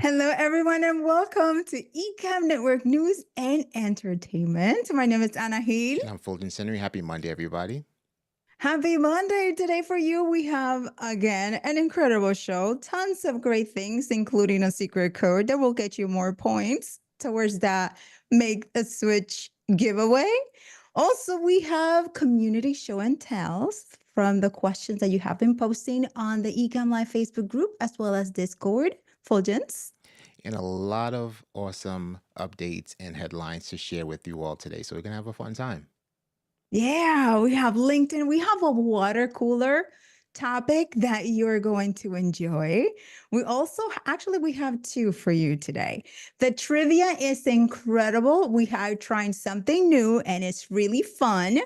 Hello, everyone, and welcome to Ecamm Network News and Entertainment. My name is Anna Hale. And I'm Fuljens Henry. Happy Monday, everybody. Happy Monday. Today for you, we have again an incredible show. Tons of great things, including a secret code that will get you more points towards that Make a Switch giveaway. Also, we have community show and tells from the questions that you have been posting on the Ecamm Live Facebook group as well as Discord. Fulgence. And a lot of awesome updates and headlines to share with you all today. So we're going to have a fun time. Yeah, we have LinkedIn. We have a water cooler topic that you're going to enjoy. We also actually we have two for you today. The trivia is incredible. We are trying something new and it's really fun.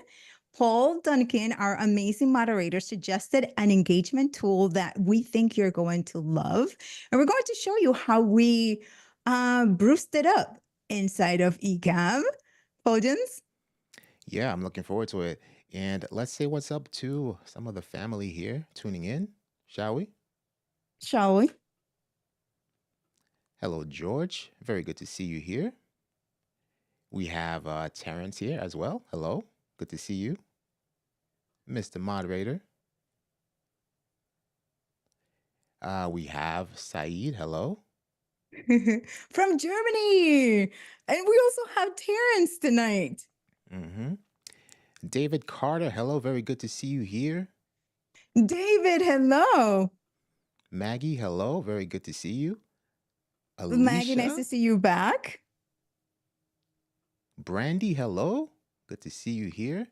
Paul Duncan, our amazing moderator, suggested an engagement tool that we think you're going to love. And we're going to show you how we bruised it up inside of Ecamm. Fulgence? Yeah, I'm looking forward to it. And let's say what's up to some of the family here tuning in, shall we? Shall we? Hello, George. Very good to see you here. We have Terrence here as well. Hello. Good to see you. Mr. Moderator. We have Saeed. Hello. From Germany. And we also have Terrence tonight. Mm-hmm. David Carter. Hello. Very good to see you here. David, hello. Maggie. Hello. Very good to see you. Maggie, nice Alicia. to see you back. Brandy, hello. Good to see you here.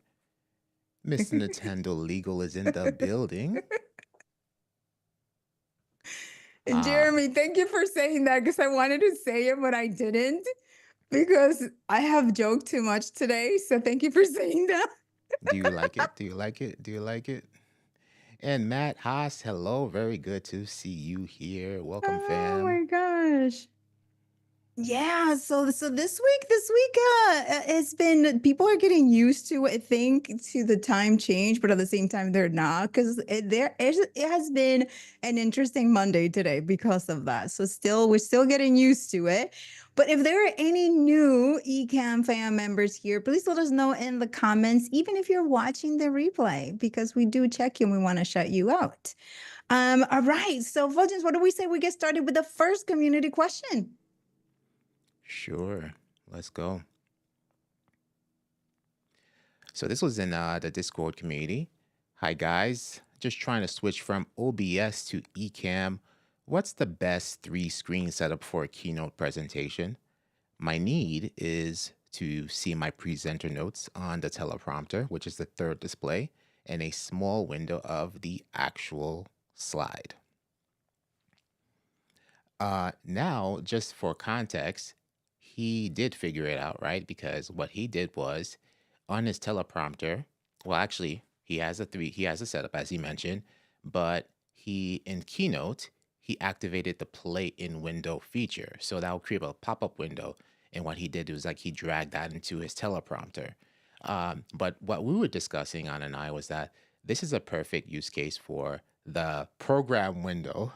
Mr. Nintendo Legal is in the building. Jeremy, thank you for saying that because I wanted to say it, but I didn't because I have joked too much today. So thank you for saying that. Do you like it? Do you like it? Do you like it? And Matt Haas, hello. Very good to see you here. Welcome, fam. Oh my gosh. Yeah, so this week it's been people are getting used to I think to the time change, but at the same time they're not because it has been an interesting Monday today because of that. So we're still getting used to it. But if there are any new Ecamm Fam members here, please let us know in the comments, even if you're watching the replay, because we do check you and we want to shout you out. All right, so Fulgence, what do we say we get started with the first community question? Sure. Let's go. So this was in the Discord community. Hi, guys. Just trying to switch from OBS to Ecamm. What's the best 3-screen setup for a keynote presentation? My need is to see my presenter notes on the teleprompter, which is the third display, and a small window of the actual slide. Now, just for context, he did figure it out, right? Because what he did was on his teleprompter, well, actually, he has a setup, as he mentioned, but in Keynote, he activated the play in window feature. So that will create a pop-up window. And what he did was he dragged that into his teleprompter. But what we were discussing, Anna and I, was that this is a perfect use case for the program window,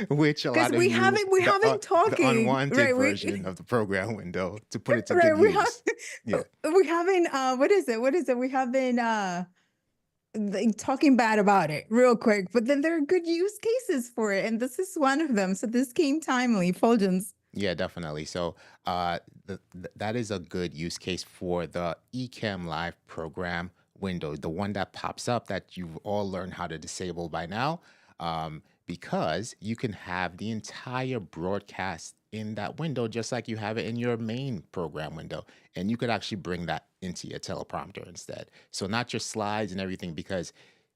which a lot of we haven't talking the unwanted right, version of the program window to put it to right, good use. Yeah. We haven't what is it? We have been talking bad about it real quick, but then there are good use cases for it, and this is one of them. So this came timely, Fulgence. Yeah, definitely. So that is a good use case for the Ecamm Live program window, the one that pops up that you've all learned how to disable by now, because you can have the entire broadcast in that window just like you have it in your main program window. And you could actually bring that into your teleprompter instead. So not your slides and everything, because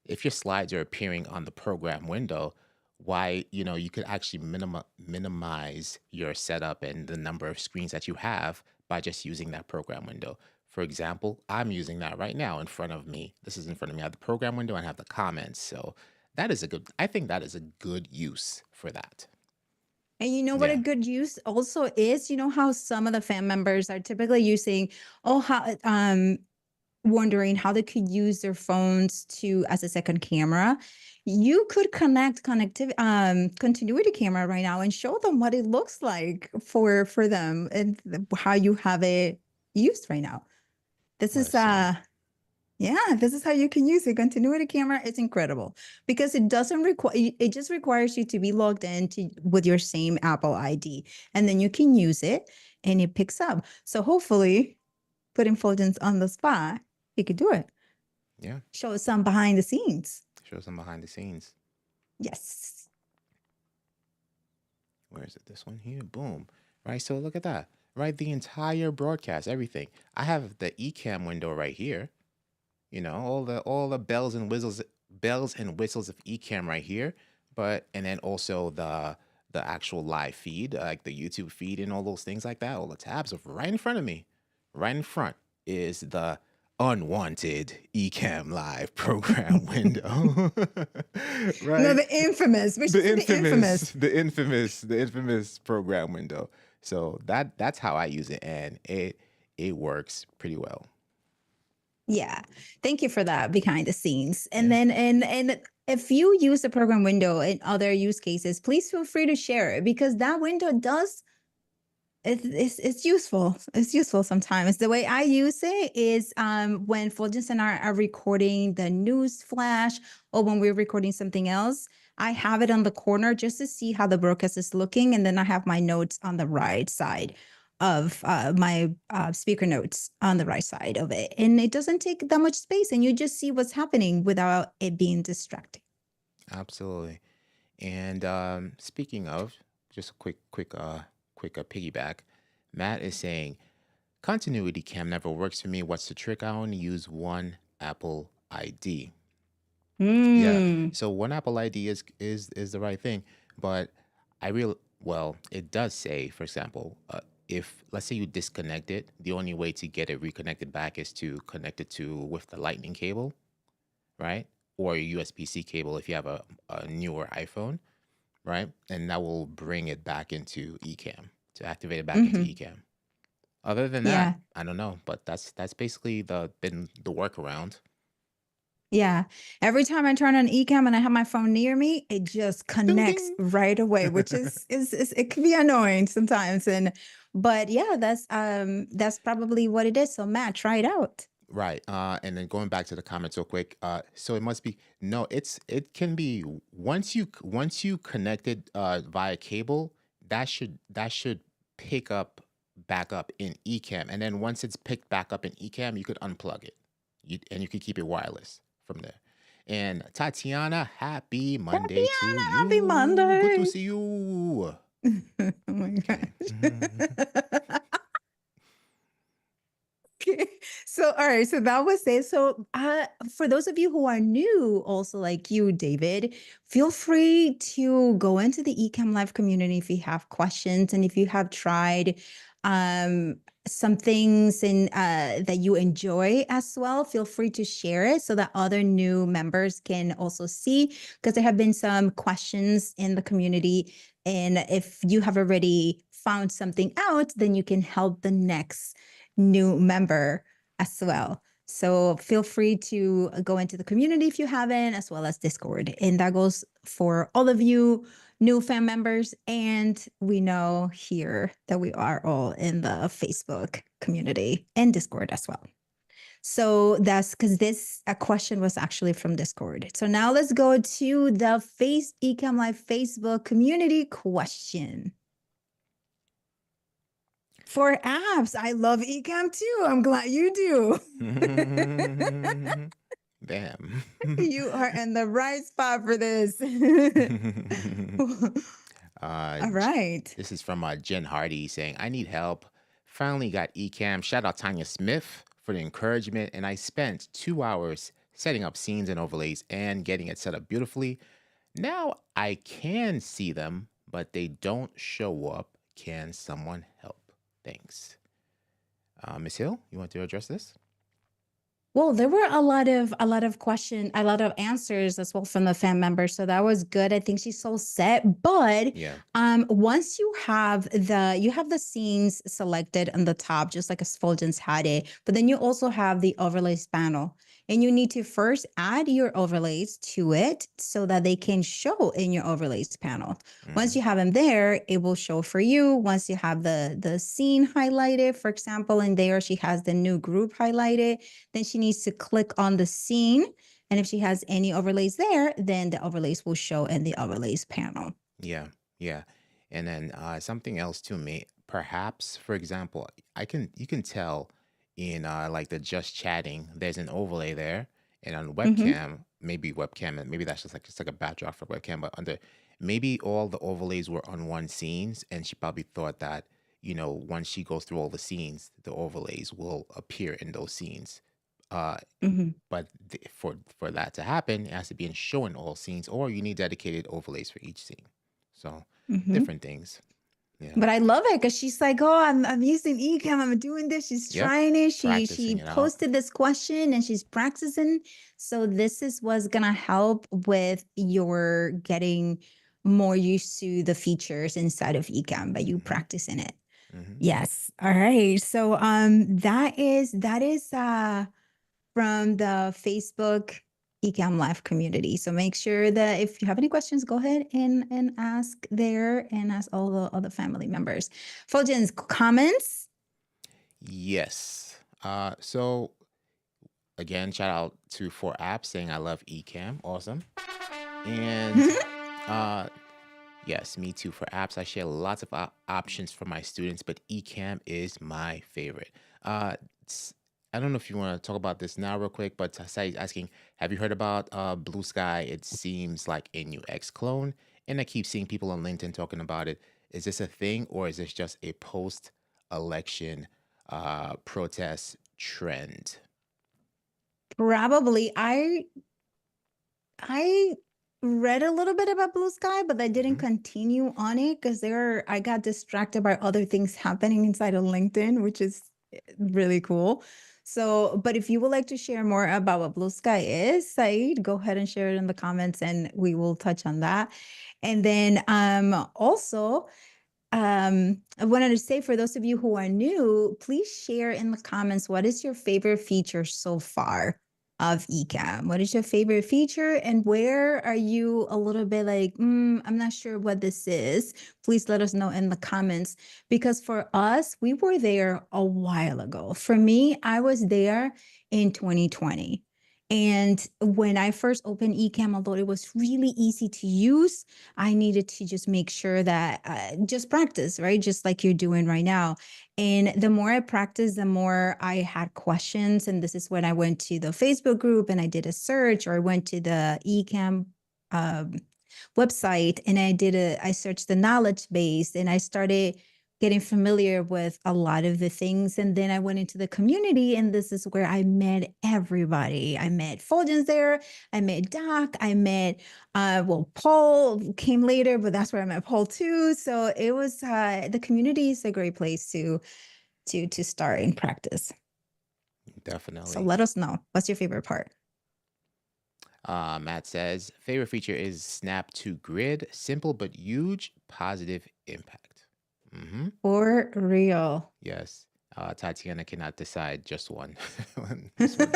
if your slides are appearing on the program window, why, you could actually minimize your setup and the number of screens that you have by just using that program window. For example, I'm using that right now in front of me. This is in front of me. I have the program window and I have the comments. So I think that is a good use for that. And you know what a good use also is? You know how some of the fan members are typically using, wondering how they could use their phones to as a second camera, you could connect continuity camera right now and show them what it looks like for them and how you have it used right now. This is Let's see. yeah, this is how you can use a continuity camera. It's incredible because it doesn't require, it just requires you to be logged in with your same Apple ID, and then you can use it and it picks up. So hopefully, putting Fulgens on the spot, he could do it. Yeah, Show us some behind the scenes. show some behind the scenes. Yes. Where is it? This one here. Boom. Right. So look at that. Right. The entire broadcast, everything. I have the Ecamm window right here. You know, all the bells and whistles of Ecamm right here. But and then also the actual live feed, like the YouTube feed and all those things like that. All the tabs are right in front of me. Right in front is the unwanted Ecamm live program window. No, Right? the infamous. We should The say the infamous, infamous. the infamous, the infamous program window. So that's how I use it, and it works pretty well. Yeah. Thank you for that behind the scenes. And Yeah, then and if you use the program window in other use cases, please feel free to share it because that window does it's useful. It's useful sometimes. The way I use it is when Fulgence and I are recording the news flash or when we're recording something else, I have it on the corner just to see how the broadcast is looking. And then I have my notes on the right side of my speaker notes on the right side of it. And it doesn't take that much space and you just see what's happening without it being distracting. absolutely. And speaking of, just a quick piggyback. Matt is saying continuity cam never works for me. What's the trick? I only use one Apple ID. Yeah. Mm. So one Apple ID is the right thing, but well, it does say, for example, if let's say you disconnect it, the only way to get it reconnected back is to connect it to with the Lightning cable, right? Or a USB-C cable if you have a newer iPhone, right? And that will bring it back into Ecamm to activate it back into Hmm. Ecamm. Other than that, Yeah. I don't know, but that's basically been the workaround. Yeah. Every time I turn on Ecamm and I have my phone near me, it just Ding connects ding. right away, which is it can be annoying sometimes. And but yeah, that's probably what it is. So Matt, try it out. Right. And then going back to the comments real quick. So it must be no, it can be once you connect it via cable, that should pick up back up in Ecamm. And then once it's picked back up in Ecamm, you could unplug it. And you could keep it wireless from there. And Tatiana, happy Monday to Tatiana, happy you. Good to Monday. see you. Oh my Okay. gosh. Okay. So, all right. So that was it. So, for those of you who are new, also like you, David, feel free to go into the Ecamm Live community if you have questions and if you have tried um, some things in that you enjoy as well. Feel free to share it so that other new members can also see because there have been some questions in the community. And if you have already found something out, then you can help the next new member as well. So feel free to go into the community if you haven't, as well as Discord. And that goes for all of you new fan members. And we know here that we are all in the Facebook community and Discord as well. So that's because this a question was actually from Discord. So now let's go to the Ecamm Live Facebook community question. For apps, I love Ecamm too. I'm glad you do. Damn. You are in the right spot for this. uh, All right. this is from Jen Hardy saying, I need help. Finally got Ecamm. Shout out Tanya Smith for the encouragement. And I spent 2 hours setting up scenes and overlays and getting it set up beautifully. Now I can see them, but they don't show up. Can someone help? Thanks. Miss Hill, you want to address this? Well, there were a lot of answers as well from the fan members. So that was good. I think she's so set. But Yeah. once you have the scenes selected on the top, just like a Fulgence had it, but then you also have the overlays panel. And you need to first add your overlays to it so that they can show in your overlays panel. Once Hmm. you have them there, it will show for you. Once you have the scene highlighted, for example, in there, she has the new group highlighted, then she needs to click on the scene. And if she has any overlays there, then the overlays will show in the overlays panel. Yeah, yeah. And then something else to me, perhaps, for example, you can tell in like the just chatting, there's an overlay there, and on Hmm. webcam, maybe webcam, and maybe that's just like a backdrop for webcam, but under maybe all the overlays were on one scenes, and she probably thought that, once she goes through all the scenes, the overlays will appear in those scenes. Uh, Hmm. but for that to happen, it has to be in showing all scenes, or you need dedicated overlays for each scene. So Hmm. different things. Yeah. But I love it because she's like, "Oh, I'm using Ecamm. I'm doing this." She's Yep. trying it. Practicing She it out. posted this question and she's practicing. So this is what's gonna help with your getting more used to the features inside of Ecamm by you Hmm. practicing it. Hmm. Yes. All right. So that is from the Facebook Ecamm Live community. So make sure that if you have any questions, go ahead and ask there and ask all the other family members. Fulgens, comments? Yes. So again, shout out to For Apps saying I love Ecamm. Awesome. And uh yes, me too. For apps, I share lots of options for my students, but Ecamm is my favorite. Uh, s- I don't know if you want to talk about this now, real quick, but Sai is asking, have you heard about Blue Sky? It seems like a new X clone, and I keep seeing people on LinkedIn talking about it. Is this a thing, or is this just a post-election protest trend? Probably. I read a little bit about Blue Sky, but I didn't Hmm. continue on it because I got distracted by other things happening inside of LinkedIn, which is really cool. So, but if you would like to share more about what Blue Sky is, Said, go ahead and share it in the comments and we will touch on that. And then also I wanted to say for those of you who are new, please share in the comments what is your favorite feature so far of Ecamm? What is your favorite feature, and where are you a little bit like, I'm not sure what this is? Please let us know in the comments because for us, we were there a while ago. For me, I was there in 2020. And when I first opened Ecamm, although it was really easy to use, I needed to just make sure that just practice, right? Just like you're doing right now. And the more I practiced, the more I had questions. And this is when I went to the Facebook group and I did a search, or I went to the Ecamm um, website and I searched the knowledge base and I started getting familiar with a lot of the things. And then I went into the community, and this is where I met everybody. I met Fulgens there. I met Doc. I met well, Paul came later, but that's where I met Paul too. So it was the community is a great place to start and practice. So Definitely. let us know what's your favorite part. Matt says, favorite feature is Snap to Grid, simple but huge positive impact. Hmm. For real. Yes. Tatiana cannot decide just one. Just one.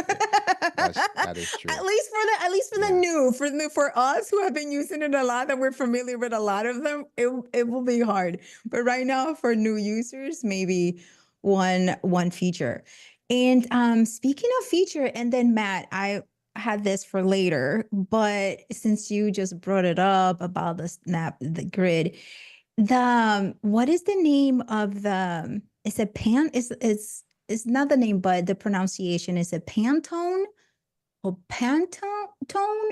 Yeah, that is true. At least for the Yeah. new for us who have been using it a lot, that we're familiar with a lot of them, it will be hard. But right now for new users, maybe one feature. And speaking of feature, and then Matt, I had this for later, but since you just brought it up about the grid, what is the name of the is it pan is not the name, but the pronunciation is it Pantone or Pantone?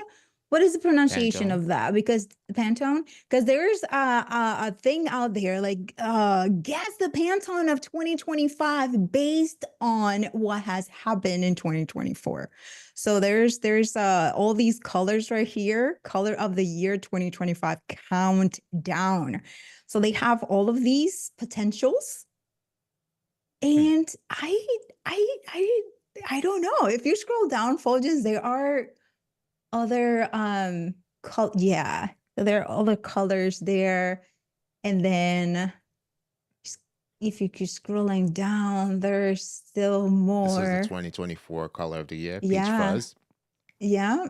What is the pronunciation Pantone. of that? Because Pantone, because there's a thing out there like guess the Pantone of 2025 based on what has happened in 2024. So there's all these colors right here, color of the year 2025 countdown. So they have all of these potentials, Hmm. and I I don't know. If you scroll down, Fulgens, there are other yeah, there are other colors there. And then if you keep scrolling down, there's still This was the more. 2024 color of the year, peach Yeah. fuzz. Yeah.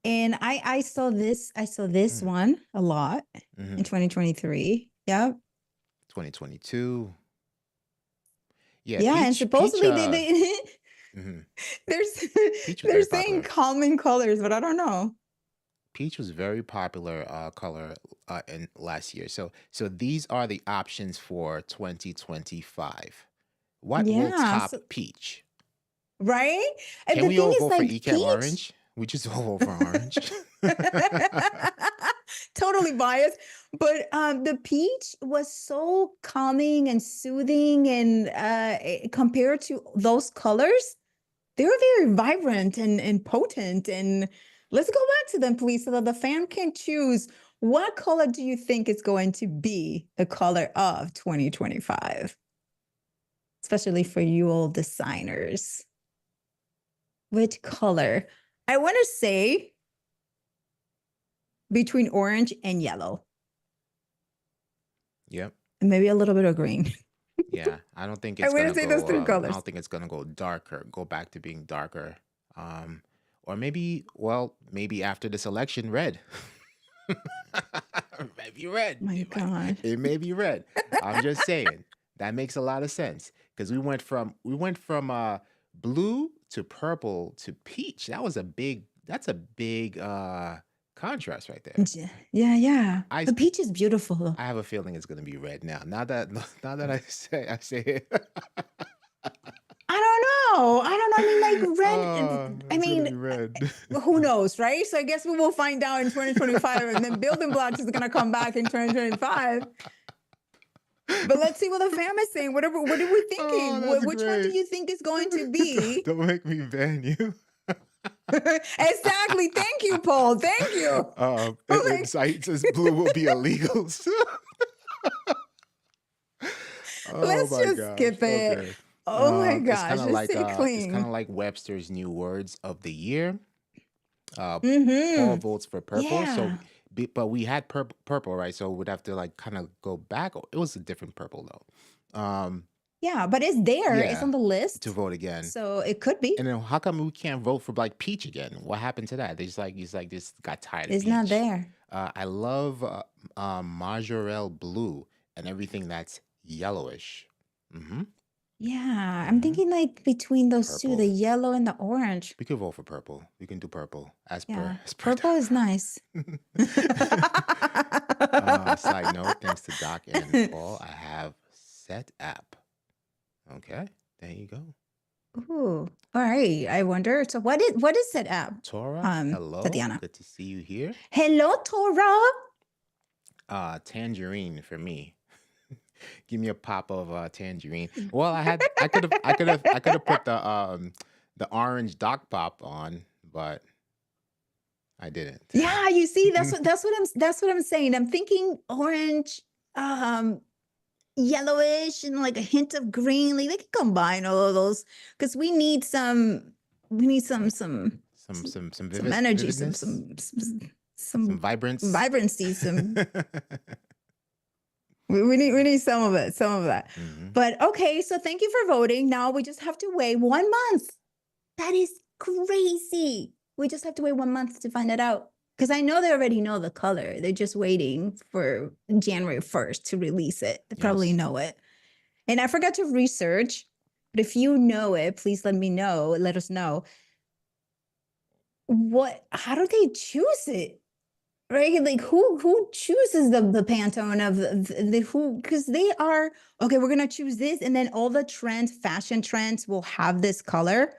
And I saw this Mm. one a lot in Hmm. 2023. Yep. 2022. Yeah, Yeah, and peach, supposedly they mhm. there's Peach was they're very saying popular. common colors, but I don't know. Peach was very popular color in last year. So these are the options for 2025. What will Yeah, top so peach? right? And Can the we thing all is vote for like Ecamm peach. Orange? We just all vote for orange. Totally biased, but the peach was so calming and soothing, and compared to those colors, they were very vibrant and potent. And let's go back to them, please, so that the fam can choose what color do you think is going to be the color of 2025, especially for you all designers. Which color? I want to say between orange and yellow, Yep. and maybe a little bit of green. Yeah. I don't think I it's want to gonna say those go three I colors. don't think it's gonna go darker, go back to being darker. Um or maybe, well, maybe after this election, red. It might be red. My God. It may be red. I'm just saying that makes a lot of sense because we went from blue to purple to peach. That's a big contrast right there. Yeah, yeah. I The peach is beautiful. I have a feeling it's gonna be red now. Now that now that I say it. I don't know. I don't know. I mean, like red. Oh, I it's gonna mean, be red. who knows, right? So I guess we will find out in 2025, and then building blocks is going to come back in 2025. But let's see what the fam is saying. What are we Oh, thinking? that's Which one do great. you think is going to be? Don't make me ban you. Exactly. Thank you, Paul. Thank you. It Like, cites as blue will be illegal. Oh let's my just gosh. skip it. Okay. Oh my It's gosh. kind of Just like stay it's kind of clean. like Webster's new words of the year. Uh, Paul Mm-hmm. votes for purple. So, Yeah. but we had purple, right? So we'd have to like kind of go back. It was a different purple though. Yeah, but it's there. It's Yeah, on the to list. vote again. So it could be. And then how come we can't vote for like peach again? What happened to that? They just like this got tired of It's not peach. there. I love Majorelle blue and everything that's yellowish. Mm-hmm. Yeah, I'm Mm-hmm. thinking like between those two, the Purple. yellow and the orange. We could vote for purple. We can do purple as per Yeah, as per purple is nice. Side note, thanks to Doc and Paul, I have set app. Okay, there you go. Ooh, all right. I wonder. So what is that app? Tora, hello. Tatiana. Good to see you here. Hello, Tora. Tangerine for me. Give me a pop of tangerine. Well, I could have put the orange Doc pop on, but I didn't. Yeah, you see, that's what I'm saying. I'm thinking orange, um, yellowish, and like a hint of green. Like they can combine all of those because we need some energy, some Vividness, some some vibrance. vibrancy, some we need some of it, some of that. Hmm. But okay, so thank you for voting. Now we just have to wait 1 month. That is crazy. We just have to wait 1 month to find it out. Because I know they already know the color. They're just waiting for January 1st to release it. They probably Yes. know it. And I forgot to research, but if you know it, please let me know. Let us know. How do they choose it? Right? Like who chooses the Pantone of the who? Because they are okay, we're gonna choose this, and then all the trends, fashion trends will have this color.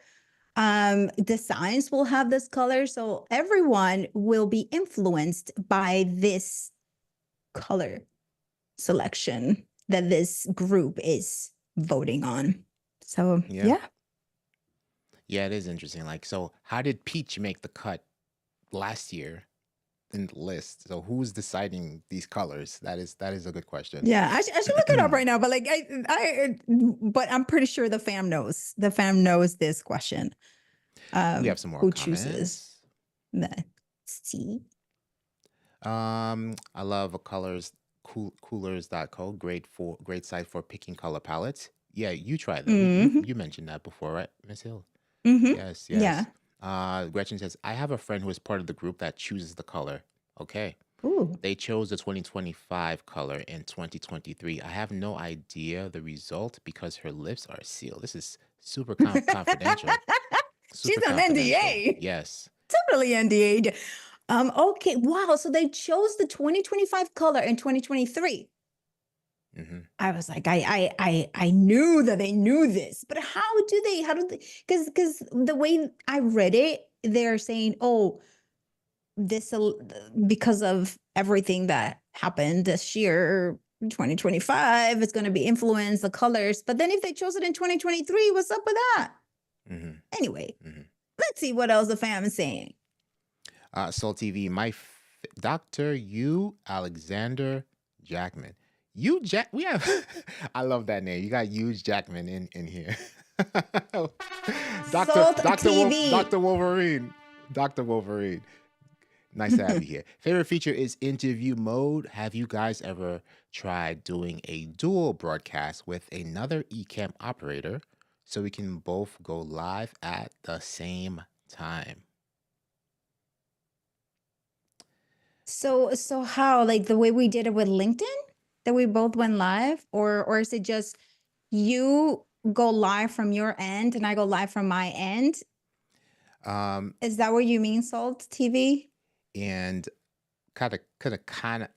Designs will have this color. So everyone will be influenced by this color selection that this group is voting on. So Yeah. yeah. Yeah, it is interesting. Like, so how did peach make the cut last year? in the list. So who's deciding these colors? That is a good question. Yeah, I should look it up right now, but like but I'm pretty sure the fam knows. The fam knows this question. We have some more Who chooses comments. the C? I love a colors coolers.co. Great site for picking color palettes. Yeah, you try that. Mm-hmm. You mentioned that before, right, Miss Hill? Mm-hmm. Yes, Yeah. yes. Gretchen says, I have a friend who is part of the group that chooses the color. Okay. Ooh. They chose the 2025 color in 2023. I have no idea the result because her lips are sealed. This is super confidential. She's Super an confidential. NDA. Yes. Totally NDA. Okay. Wow. So they chose the 2025 color in 2023. Mm-hmm. I was like, I knew that they knew this, but how do they, because the way I read it, they're saying, oh, this, because of everything that happened this year, 2025, it's going to be influenced the colors. But then if they chose it in 2023, what's up with that? Mm-hmm. Anyway, Mm-hmm. let's see what else the fam is saying. Soul TV, Dr. U. Alexander Jackman. We have, I love that name. You got huge Jackman in here. Salt TV. Dr. Wolverine. Dr. Wolverine. Nice to have you here. Favorite feature is interview mode. Have you guys ever tried doing a dual broadcast with another Ecamm operator so we can both go live at the same time? So how, like the way we did it with LinkedIn, that we both went live, or is it just you go live from your end and I go live from my end? Is that what you mean, Salt TV? And I could kind of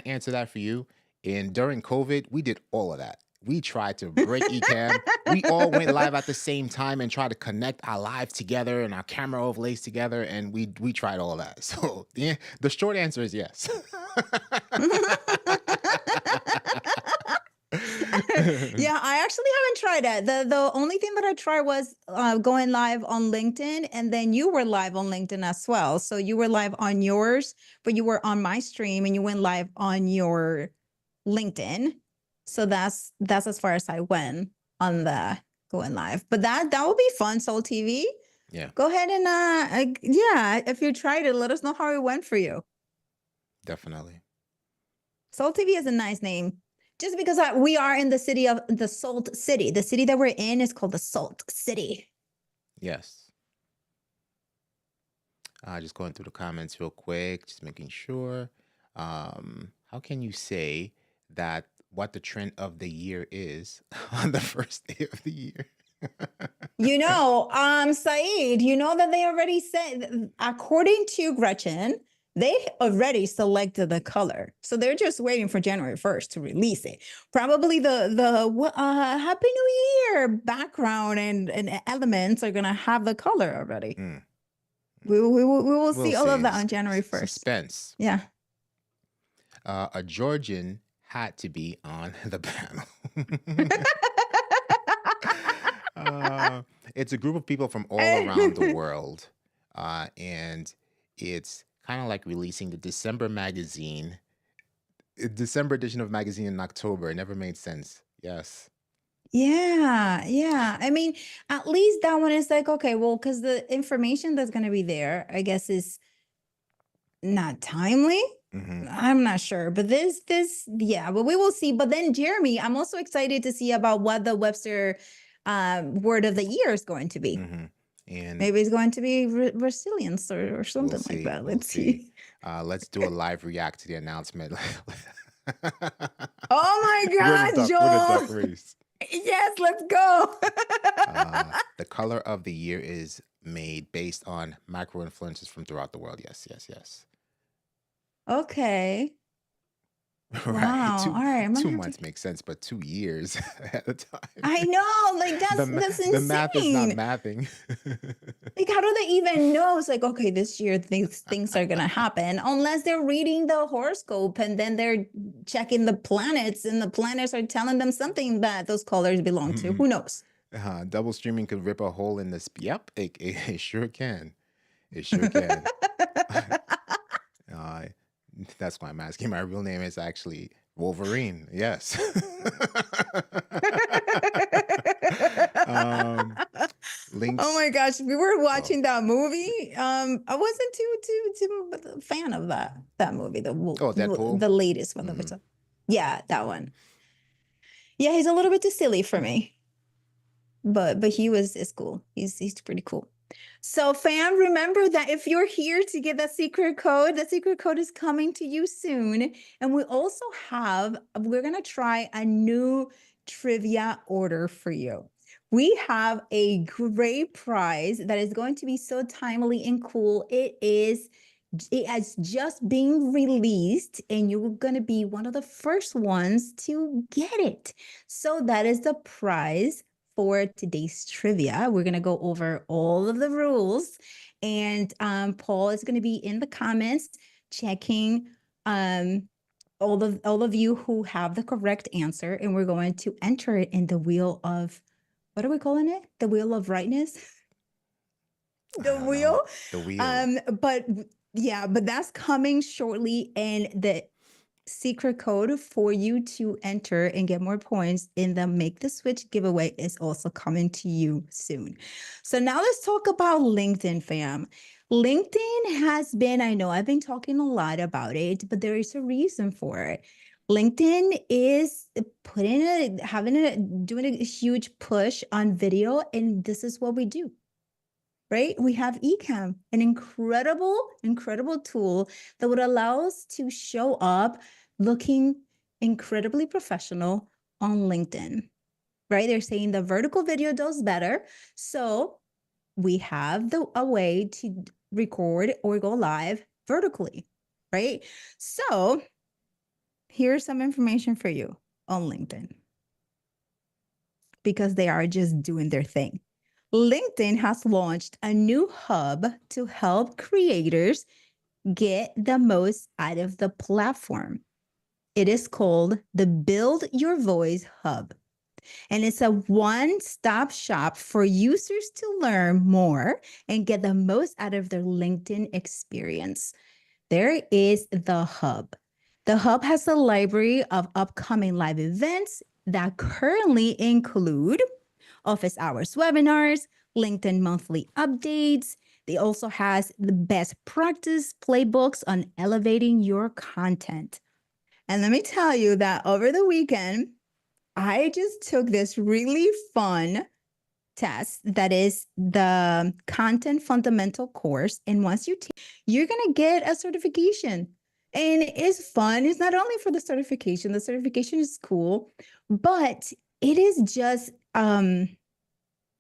answer that for you. And during COVID, we did all of that. We tried to break Ecamm. We all went live at the same time and tried to connect our live together and our camera overlays together, and we tried all that. So yeah, the short answer is yes. Yeah, I actually haven't tried it. The only thing that I tried was going live on LinkedIn, and then you were live on LinkedIn as well. So you were live on yours, but you were on my stream and you went live on your LinkedIn. So that's as far as I went on the going live. But that would be fun, Soul TV. Yeah, Go ahead and yeah, if you tried it, let us know how it went for you. definitely. Salt TV is a nice name. Just because we are in the city of the Salt City. The city that we're in is called the Salt City. Yes. Just going through the comments real quick, just making sure. How can you say that what the trend of the year is on the first day of the year? You know, Saeed, you know that they already said, according to Gretchen, they already selected the color. So they're just waiting for January 1st to release it. Probably the Happy New Year background and elements are going to have the color already. Mm. We will We'll see all of see. that on January 1st. Suspense. Yeah. A Georgian had to be on the panel. It's a group of people from all around the world. And it's kind of like releasing the December edition of magazine in October. It never made sense. Yes. Yeah, yeah. I mean, at least that one is like, okay, well, because the information that's going to be there, I guess, is not timely. Mm-hmm. I'm not sure, but yeah, but we will see. But then, Jeremy, I'm also excited to see about what the Webster word of the year is going to be. Mm-hmm. And maybe it's going to be resilience or something like that. We'll Let's see. Let's do a live react to the announcement. Oh my God, We're the duck Joel. race. Yes, let's go. The color of the year is made based on macro influences from throughout the world. Yes, yes, yes. Okay. Right. Wow. All right. 2 months makes sense, but 2 years at a time. I know. Like that's insane. The math is not mathing. Like, how do they even know? It's like, okay, this year things are gonna happen, unless they're reading the horoscope and then they're checking the planets, and the planets are telling them something that those colors belong to. Who knows? Double streaming could rip a hole in this. Yep, it sure can. It sure can. That's why I'm asking. My real name is actually Wolverine. Yes. um, Oh links. my gosh, we were Oh, watching that movie. I wasn't too a fan of that movie, oh, Deadpool. the latest one that Hmm. was. Yeah, that one. Yeah, he's a little bit too silly for me, but he was is cool. He's pretty cool. So, fam, remember that if you're here to get that secret code is coming to you soon. And we also we're gonna try a new trivia order for you. We have a great prize that is going to be so timely and cool. It has just been released, and you're going to be one of the first ones to get it. So that is the prize for today's trivia. We're going to go over all of the rules, and Paul is going to be in the comments checking all of you who have the correct answer, and we're going to enter it in the wheel of, what are we calling it? The wheel of rightness? I The don't know. wheel. The wheel. But yeah, but that's coming shortly, and the secret code for you to enter and get more points in the Make the Switch giveaway is also coming to you soon. So now let's talk about LinkedIn, fam. LinkedIn has been, I know I've been talking a lot about it, but there is a reason for it. LinkedIn is doing a huge push on video, and this is what we do, right? We have Ecamm, an incredible tool that would allow us to show up looking incredibly professional on LinkedIn, right? They're saying the vertical video does better. So we have a way to record or go live vertically, right? So here's some information for you on LinkedIn, because they are just doing their thing. LinkedIn has launched a new hub to help creators get the most out of the platform. It is called the Build Your Voice Hub. And it's a one-stop shop for users to learn more and get the most out of their LinkedIn experience. There is the hub. The hub has a library of upcoming live events that currently include office hours webinars, LinkedIn monthly updates. They also has the best practice playbooks on elevating your content. And let me tell you that over the weekend, I just took this really fun test that is the content fundamental course. And once you take, you're going to get a certification. And it's fun. It's not only for the certification is cool, but it is just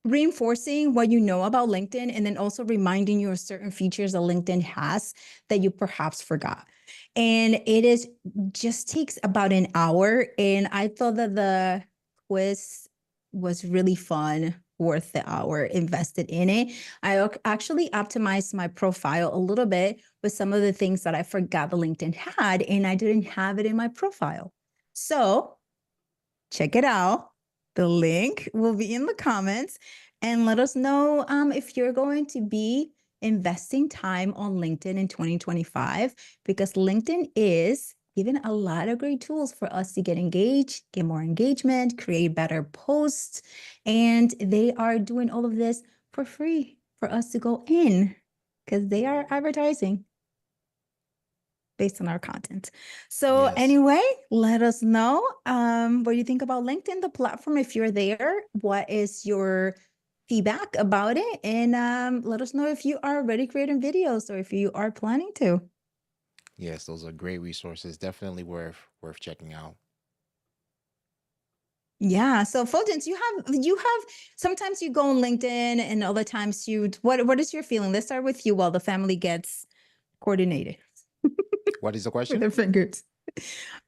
reinforcing what you know about LinkedIn, and then also reminding you of certain features that LinkedIn has that you perhaps forgot. And it is just takes about an hour. And I thought that the quiz was really fun, worth the hour invested in it. I actually optimized my profile a little bit with some of the things that I forgot the LinkedIn had, and I didn't have it in my profile. So check it out. The link will be in the comments, and let us know if you're going to be investing time on LinkedIn in 2025, because LinkedIn is giving a lot of great tools for us to get engaged, get more engagement, create better posts. And they are doing all of this for free for us to go in, because they are advertising based on our content. So Yes. anyway, let us know what you think about LinkedIn, the platform. If you're there, what is your feedback about it? And let us know if you are already creating videos or if you are planning to. Yes, those are great resources. Definitely worth checking out. Yeah. So Fulgence, you have sometimes you go on LinkedIn and other times what is your feeling? Let's start with you while the family gets coordinated What is the with question? their fingers.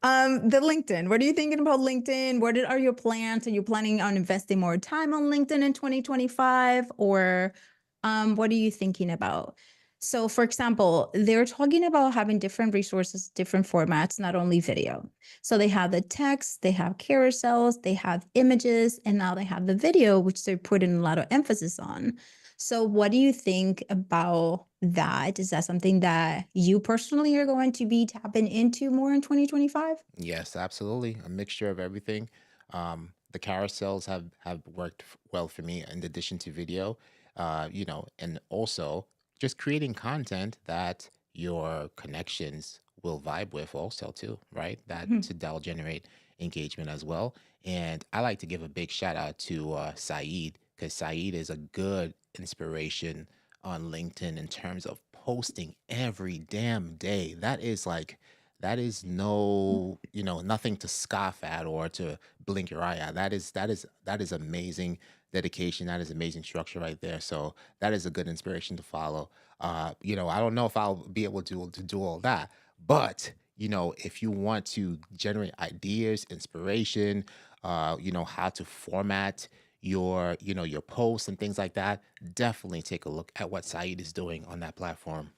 The LinkedIn. What are you thinking about LinkedIn? Are your plans? Are you planning on investing more time on LinkedIn in 2025? Or what are you thinking about? So, for example, they're talking about having different resources, different formats, not only video. So they have the text, they have carousels, they have images, and now they have the video, which they're putting a lot of emphasis on. So what do you think about that? Is that something that you personally are going to be tapping into more in 2025? Yes, absolutely. A mixture of everything. The carousels have worked well for me in addition to video, and also just creating content that your connections will vibe with also too, right? That'll generate engagement as well. And I like to give a big shout out to Saeed, because Saeed is a good inspiration on LinkedIn in terms of posting every damn day. That is no, nothing to scoff at or to blink your eye at. That is amazing dedication. That is amazing structure right there. So that is a good inspiration to follow. I don't know if I'll be able to do all that, but if you want to generate ideas, inspiration, how to format your posts and things like that, definitely take a look at what Saeed is doing on that platform.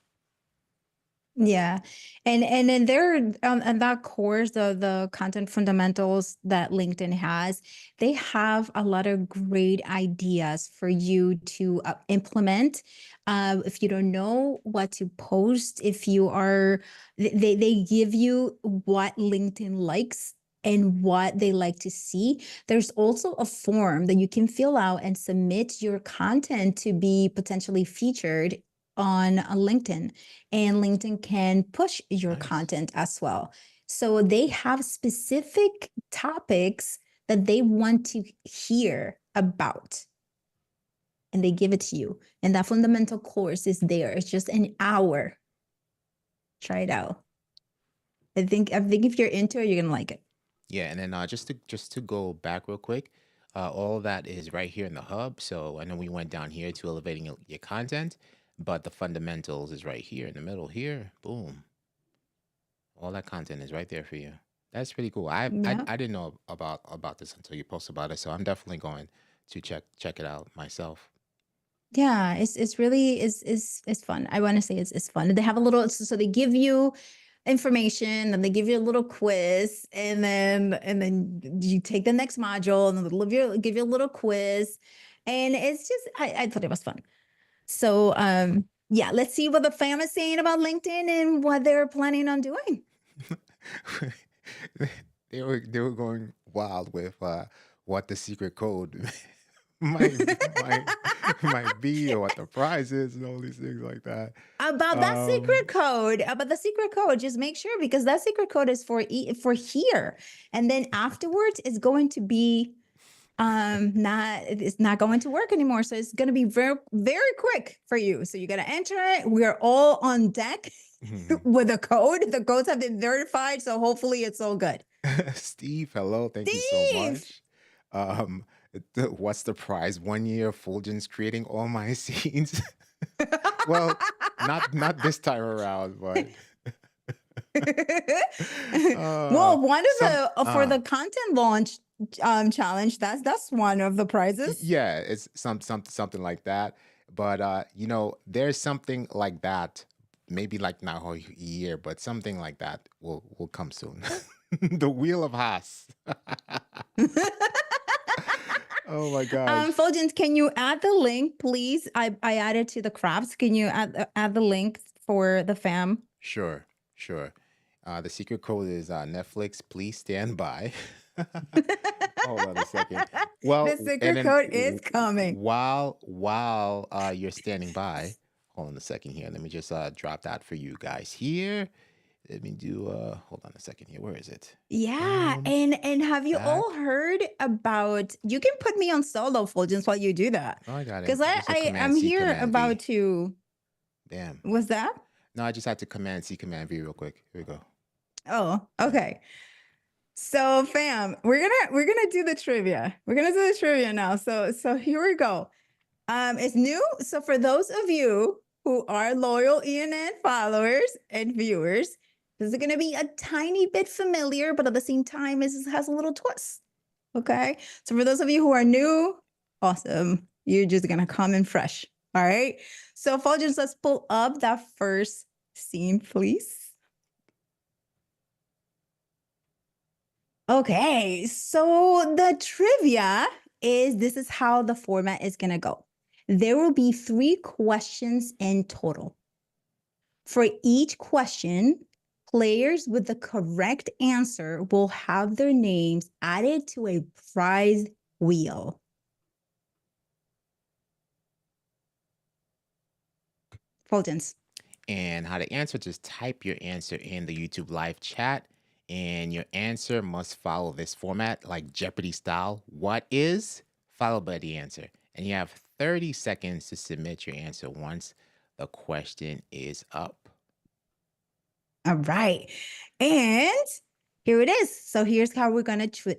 Yeah. And then there and that course, the content fundamentals that LinkedIn has, they have a lot of great ideas for you to implement. If you don't know what to post, if you are they give you what LinkedIn likes and what they like to see. There's also a form that you can fill out and submit your content to be potentially featured on LinkedIn, and LinkedIn can push your Nice. content as well. So they have specific topics that they want to hear about, and they give it to you. And that fundamental course is there. It's just an hour. Try it out. I think if you're into it, you're gonna like it. Yeah, and then just to go back real quick, all of that is right here in the hub. So I know we went down here to elevating your content, but the fundamentals is right here in the middle here. Boom, all that content is right there for you. That's pretty cool. Yeah. I didn't know about this until you posted about it, so I'm definitely going to check it out myself. Yeah, it's really is fun. I want to say it's fun. They have a little so they give you information and they give you a little quiz, and then you take the next module and they'll give you a little quiz, and it's just I thought it was fun. So yeah, let's see what the fam is saying about LinkedIn and what they're planning on doing. They were going wild with what the secret code might might be, or what the prize is, and all these things like that. Um, About the secret code, just make sure, because that secret code is for here, and then afterwards it's going to be not it's not going to work anymore, so it's going to be very very quick for you. So you got to enter it. We are all on deck with the codes have been verified, so hopefully it's all good. Steve, hello, thank you so Steve. much. Um, what's the prize? 1 year Fulgens creating all my scenes. Well, not this time around, but uh, Well, one of some the for the content launch challenge, that's one of the prizes. yeah, it's something like that. But there's something like that. Maybe like not a whole year, but something like that will come soon. The Wheel of Haas. Oh my gosh. Fulgence, can you add the link, please? I added to the crafts. Can you add the link for the fam? Sure, sure. The secret code is Netflix. Please stand by. Hold on a second. Well, The and secret then code is coming. while you're standing by, hold on a second here. Let me just drop that for you guys here. Let me do hold on a second here. Where is it? Yeah, and have you all That. heard about? You can put me on solo, Fulgence, while you do that, Oh, I got it. because I just said I'm Command C, here Command about V. to. Damn. Was that? No, I just had to Command C, Command V real quick. Here we go. Oh, Yeah. okay. So, fam, we're gonna do the trivia. We're gonna do the trivia now. So here we go. It's new. So for those of you who are loyal ENN followers and viewers, this is gonna be a tiny bit familiar, but at the same time, it has a little twist. Okay. So for those of you who are new, awesome. You're just gonna come in fresh. All right. So Fulgence, let's pull up that first scene, please. Okay, so the trivia is this is how the format is going to go. There will be 3 questions in total. For each question, players with the correct answer will have their names added to a prize wheel. Fulgence. And how to answer, just type your answer in the YouTube live chat. And your answer must follow this format, like Jeopardy style. What is followed by the answer. And you have 30 seconds to submit your answer once the question is up. All right. And here it is. So here's how we're going to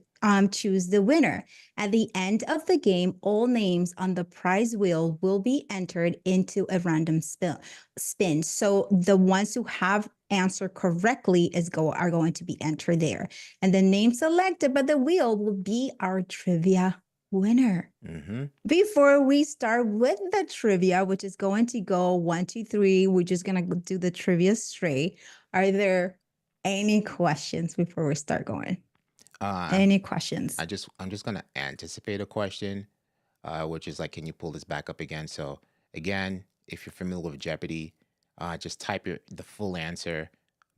choose the winner. At the end of the game, all names on the prize wheel will be entered into a random spin. So the ones who have answered correctly are going to be entered there. And the name selected by the wheel will be our trivia winner. Mm-hmm. Before we start with the trivia, which is going to go 1, 2, 3, we're just going to do the trivia straight. Are there any questions before we start going? Any questions? I'm just gonna anticipate a question, which is like, can you pull this back up again? So again, if you're familiar with Jeopardy, just type the full answer,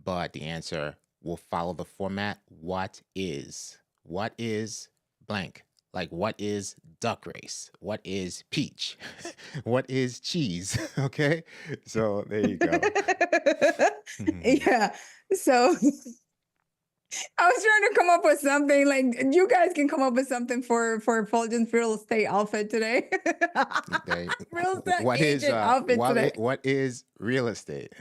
but the answer will follow the format. What is blank? Like, what is duck race? What is peach? What is cheese? Okay, so there you go. Yeah. So I was trying to come up with something like you guys can come up with something for Fulgence real estate outfit today. Real estate agent outfit today. What is real estate?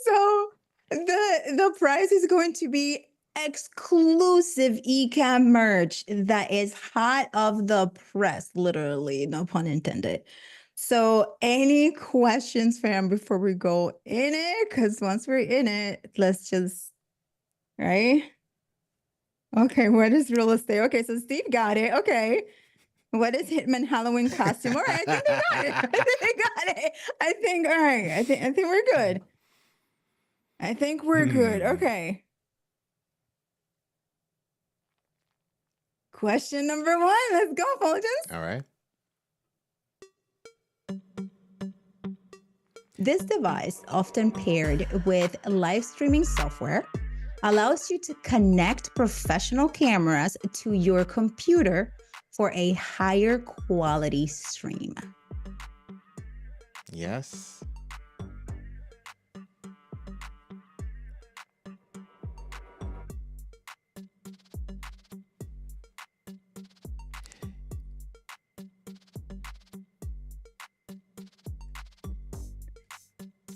So the prize is going to be exclusive Ecamm merch that is hot off the press, literally, no pun intended. So any questions, fam, before we go in it? Because once we're in it, let's just, right? Okay, what is real estate? Okay, so Steve got it. Okay. What is Hitman Halloween costume? All right, I think they got it. I think they got it. I think, all right. I think we're good. I think we're good. Okay. Question number 1. Let's go, Fulgence. All right. This device, often paired with live streaming software, allows you to connect professional cameras to your computer for a higher quality stream. Yes.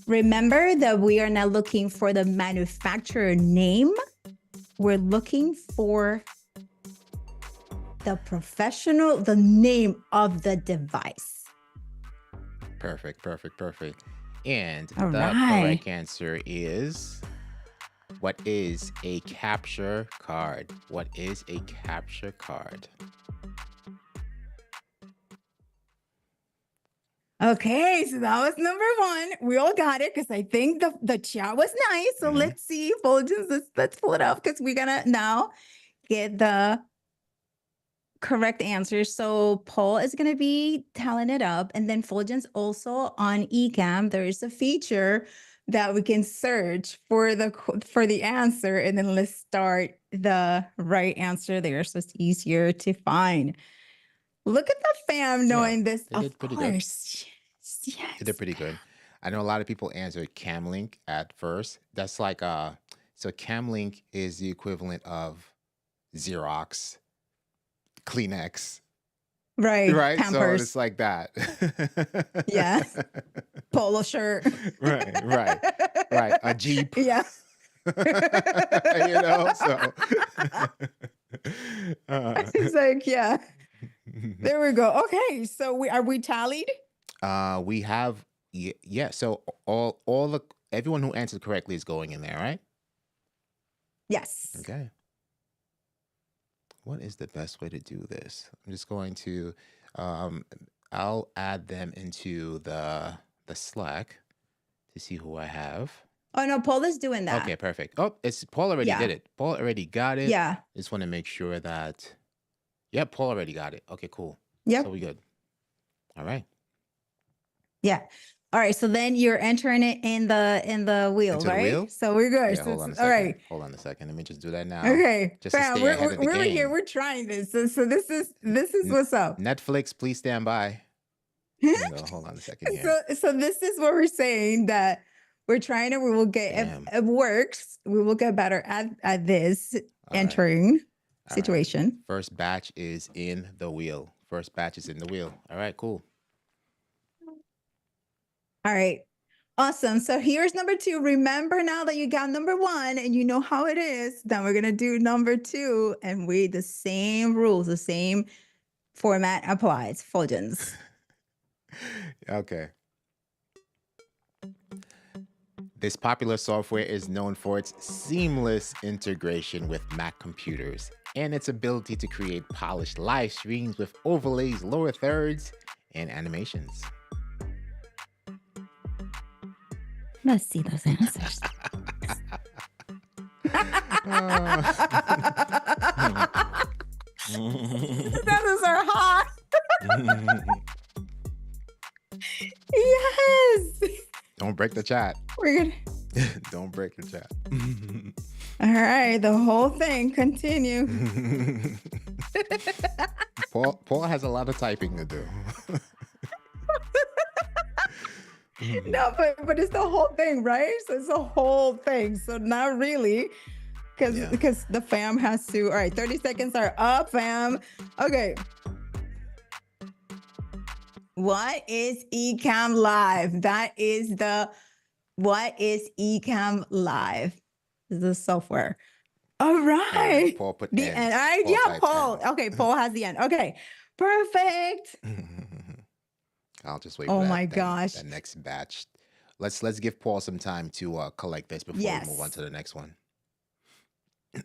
Remember that we are not looking for the manufacturer name. We're looking for the name of the device. Perfect. And All the right. correct answer is, what is a capture card? What is a capture card? Okay, so that was number 1. We all got it because I think the chat was nice. So let's see, Fulgence, let's pull it up because we're gonna now get the correct answer. So Paul is gonna be tallying it up, and then Fulgence also on Ecamm. There is a feature that we can search for the answer, and then let's start the right answer there, so it's easier to find. Look at the fam knowing this. They did Of pretty course. good. They did pretty good. I know a lot of people answered Camlink at first. That's like so Camlink is the equivalent of Xerox, Kleenex. Right. Right? So Pampers. it's like that. Yeah. Polo shirt. Right. A Jeep. Yeah. You know, so It's like, yeah. There we go. Okay, so are we tallied? we have yeah. So everyone who answered correctly is going in there, right? Yes. Okay. What is the best way to do this? I'm just going to I'll add them into the Slack to see who I have. Oh no, Paul is doing that. Okay, perfect. Oh, Paul already did it. Paul already got it. Yeah. Just want to make sure that Yep, Paul already got it. Okay, cool. So Yep. we good. All right. Yeah. All right. So then you're entering it in the wheel, Into the right? wheel? So we're good. Yeah, So hold on a all second. right. Hold on a second. Let me just do that now. Okay. Just to Fam, stay ahead of the we're here. game. We're trying this. So this is what's up. Netflix, please stand by. Bingo. Hold on a second here. So this is what we're saying, that we're trying to, we will get, if Damn. it works, we will get better at this All right. entering All right. situation. First batch is in the wheel. First batch is in the wheel. All right, cool. All right. Awesome. So here's number 2. Remember, now that you got number 1 and you know how it is, then we're going to do number 2, and the same rules, the same format applies. Fuljens. Okay. This popular software is known for its seamless integration with Mac computers and its ability to create polished live streams with overlays, lower thirds, and animations. Let's see those answers. Those are hot. Yes. Don't break the chat. We're gonna. Don't break the chat. All right, the whole thing. Continue. Paul has a lot of typing to do. No, but it's the whole thing, right? So it's the whole thing. So not really, because the fam has to. All right, 30 seconds are up, fam. Okay. What is Ecamm Live? That is what is Ecamm Live? This is the software. All right. Paul put the end. All right, yeah, Paul. Okay, Paul has the end. Okay, perfect. I'll just wait. Oh for my gosh. that next batch. Let's give Paul some time to collect this before we move on to the next one.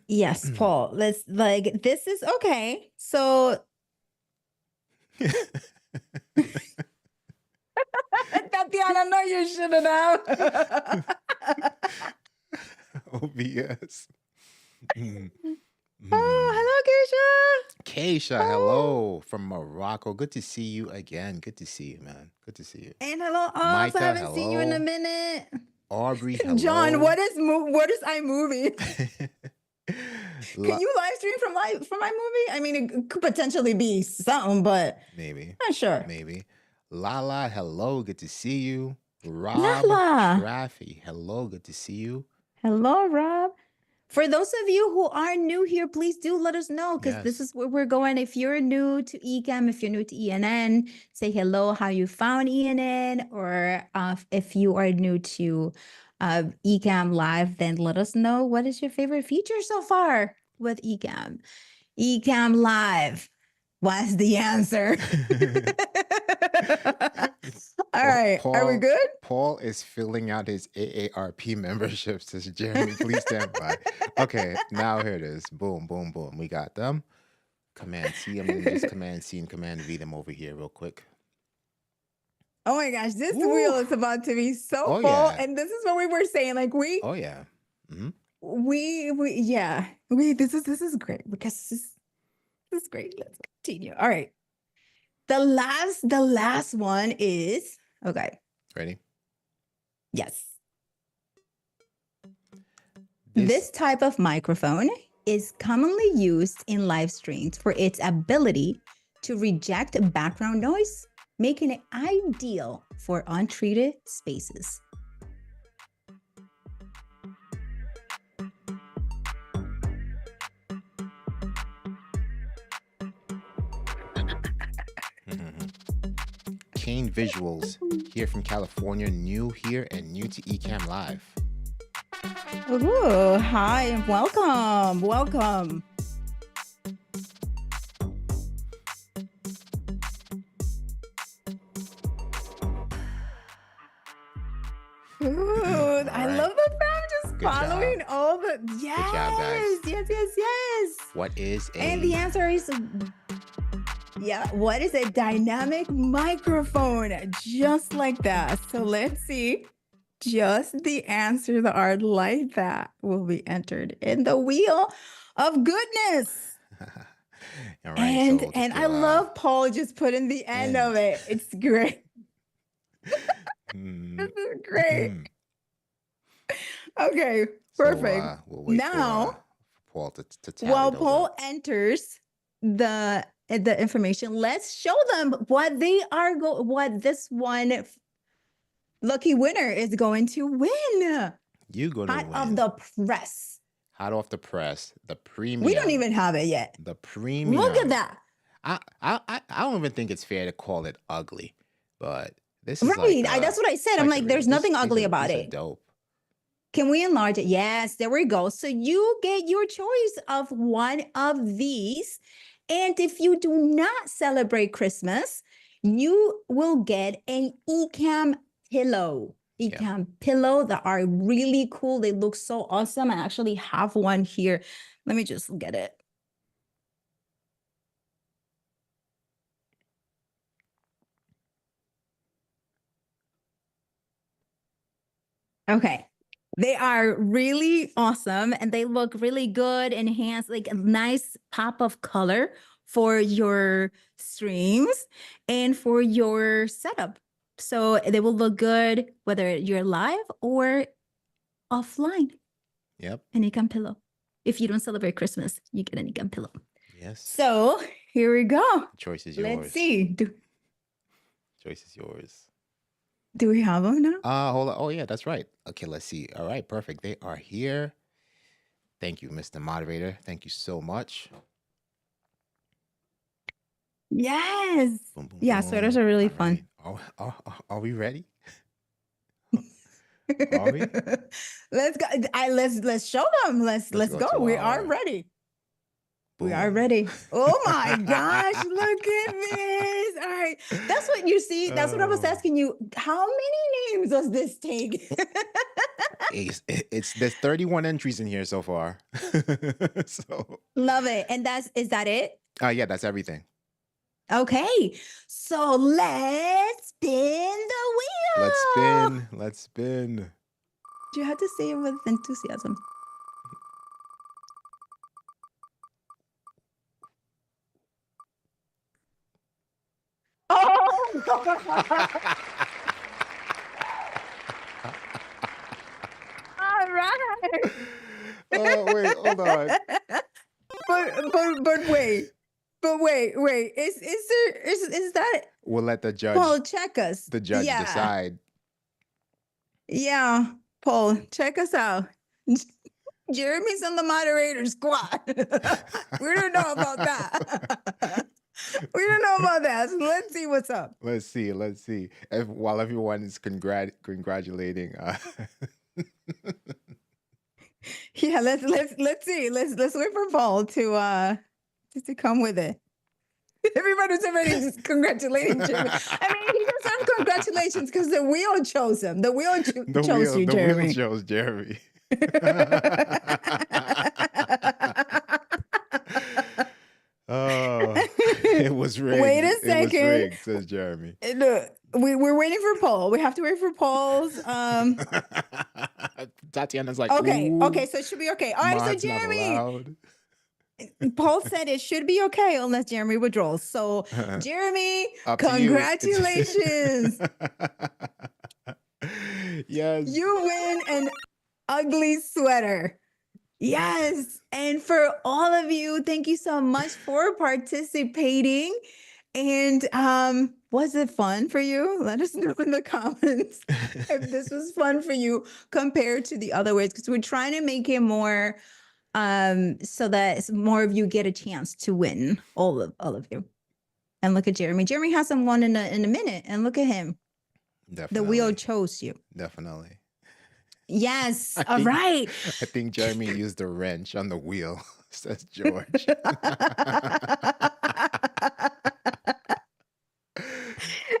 Yes, Paul. Let's this is okay. So Tatiana, no, you shouldn't have. OBS. Oh, hello, Keisha. Keisha, hello from Morocco. Good to see you again. Good to see you, man. Good to see you. And hello, Micah, I haven't seen you in a minute. Aubrey, hello. John, what is iMovie? Can you live stream from my movie? I mean, it could potentially be something, but maybe. Not sure. Maybe. Lala, hello. Good to see you. Rob Lala. Traffy, hello. Good to see you. Hello, Rob. For those of you who are new here, please do let us know, because this is where we're going. If you're new to Ecamm, if you're new to ENN, say hello, how you found ENN, or if you are new to Ecamm Live, then let us know what is your favorite feature so far with Ecamm. Ecamm Live. What's the answer? All right. Are we good? Paul is filling out his AARP membership, says Jeremy. Please stand by. Okay, now here it is. Boom, boom, boom. We got them. Command C. I'm going to just Command C and Command V them over here real quick. Oh my gosh, this wheel is about to be so full. Yeah. And this is what we were saying. Like Oh yeah. Mm-hmm. This is great, because this is great. Let's continue. All right. The last one is okay. Ready? Yes. This type of microphone is commonly used in live streams for its ability to reject background noise, making it ideal for untreated spaces. Kane Visuals, here from California, new here and new to Ecamm Live. Ooh, hi and welcome. Welcome. Ooh, I love the fam just following all the yes, Good job, guys. yes. What is And the answer is what is a dynamic microphone? Just like that. So let's see. Just the answer that are like that will be entered in the wheel of goodness. All right, so And we'll just and do I love Paul just putting the end of end. it. It's great. This Mm. is great. Okay, So perfect. we'll wait Now, for Paul to tally while those up. Paul enters the information, let's show them what they are what this one lucky winner is going to win. You gonna Hot of win. the press. Hot off the press, the premium. We don't even have it yet. The Look at premium. that. I don't even think it's fair to call it ugly, but this is Right. like That's what I said. I'm like, there's nothing ugly about these are it. dope. Can we enlarge it? Yes, there we go. So you get your choice of one of these. And if you do not celebrate Christmas, you will get an Ecamm pillow. Ecamm pillow that are really cool. They look so awesome. I actually have one here. Let me just get it. Okay. They are really awesome and they look really good, enhanced, like a nice pop of color for your streams and for your setup. So they will look good whether you're live or offline. Yep. An Ecamm pillow. If you don't celebrate Christmas, you get an Ecamm pillow. Yes. So here we go. Choice is yours. Let's see. Choice is yours. Do we have them now? Hold on. Oh, yeah, that's right. Okay, let's see. All right, perfect. They are here. Thank you, Mr. Moderator. Thank you so much. Yes. Boom, boom, Yeah, boom. sweaters are really fun. Are we ready? Are we? Let's go. Let's show them. Let's go. We are ready. Boom. We are ready. Oh my gosh, look at this. All right. That's what you see. That's what I was asking you. How many names does this take? There's 31 entries in here so far. So love it. And is that it? Yeah, that's everything. Okay. So let's spin the wheel. Let's spin. You have to say it with enthusiasm. Oh! All right. Oh, wait, hold on. But wait. But wait. Is that We'll let the judge Paul check us. The judge decide. Yeah. Paul, check us out. Jeremy's on the moderator squad. We don't know about that. We don't know about that. So let's see what's up. Let's see. While everyone is congratulating. Yeah, let's see. Let's wait for Paul to come with it. Everybody's already just congratulating Jeremy. I mean, he deserves congratulations because the wheel chose him. The wheel chose you, Jeremy. The wheel chose Jeremy. Oh, it was rigged. Wait a second. It was rigged, says Jeremy. Look, we're waiting for Paul. We have to wait for Paul's. Tatiana's like, okay, so it should be okay. All right, so Jeremy. Paul said it should be okay unless Jeremy withdraws. So Jeremy, congratulations. Yes. You win an ugly sweater. Yes. And for all of you, thank you so much for participating. And was it fun for you? Let us know in the comments if this was fun for you compared to the other ways, because we're trying to make it more so that more of you get a chance to win, all of you. And look at Jeremy. Jeremy hasn't won in a minute, and look at him. Definitely. The wheel chose you. Definitely. Yes. All right. I think Jeremy used the wrench on the wheel, says George.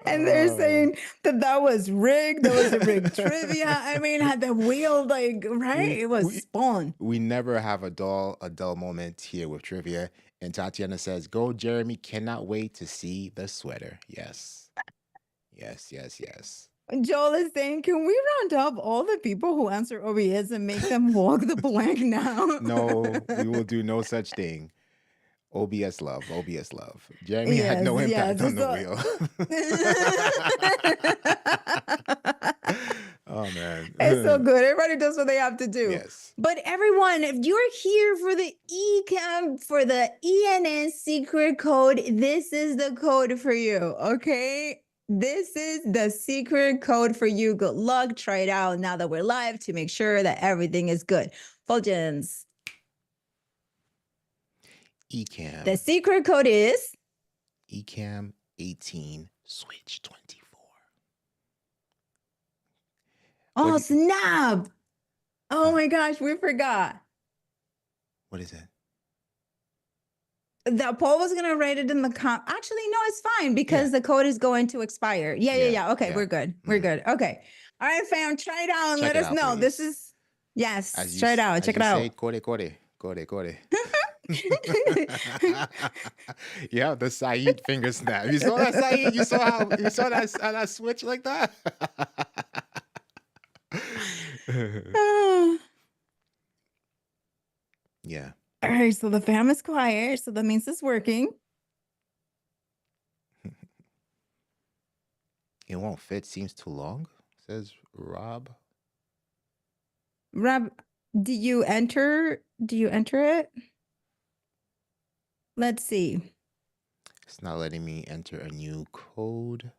And they're saying that was rigged. That was a rigged trivia. I mean, had the wheel right? It was spawn. We never have a dull moment here with trivia. And Tatiana says, "Go, Jeremy! Cannot wait to see the sweater." Yes, yes. Joel is saying, "Can we round up all the people who answer OBS and make them walk the plank now?" No, we will do no such thing. OBS love, OBS love. Jeremy had Yes, no impact yes. on the So wheel. Oh it's so man. good. Everybody does what they have to do. Yes. But everyone, if you're here for the Ecamm, for the ENN secret code, this is the code for you, okay? This is the secret code for you. Good luck. Try it out now that we're live to make sure that everything is good. Fuljens, Ecamm. the secret code is Ecamm 18 switch 24. oh What snap. Oh huh? my gosh, we forgot. What is it? That Paul was gonna write it in the Actually, no, it's fine because Yeah. the code is going to expire. Yeah. Okay, Yeah. we're good. We're Mhm. good. Okay. All right, fam. Try it out and Check let it us out, know. This please. is yes. Try it out. As Check you it say, out. kore kore kore kore. Yeah, the Saeed finger snap. You saw that, Saeed? You saw that switch like that? Yeah. All right, so the fam is quiet, so that means it's working. It won't fit. Seems too long, says Rob. Rob, do you enter? Do you enter it? Let's see. It's not letting me enter a new code,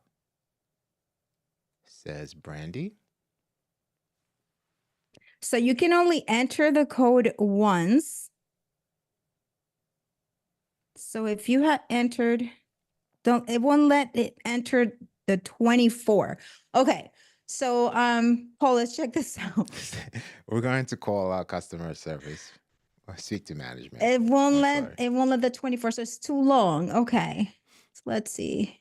says Brandy. So you can only enter the code once. So if you had entered, it won't let it enter the 24. Okay. So Paul, let's check this out. We're going to call our customer service or speak to management. It won't sorry. let the 24, so it's too long. Okay. So let's see.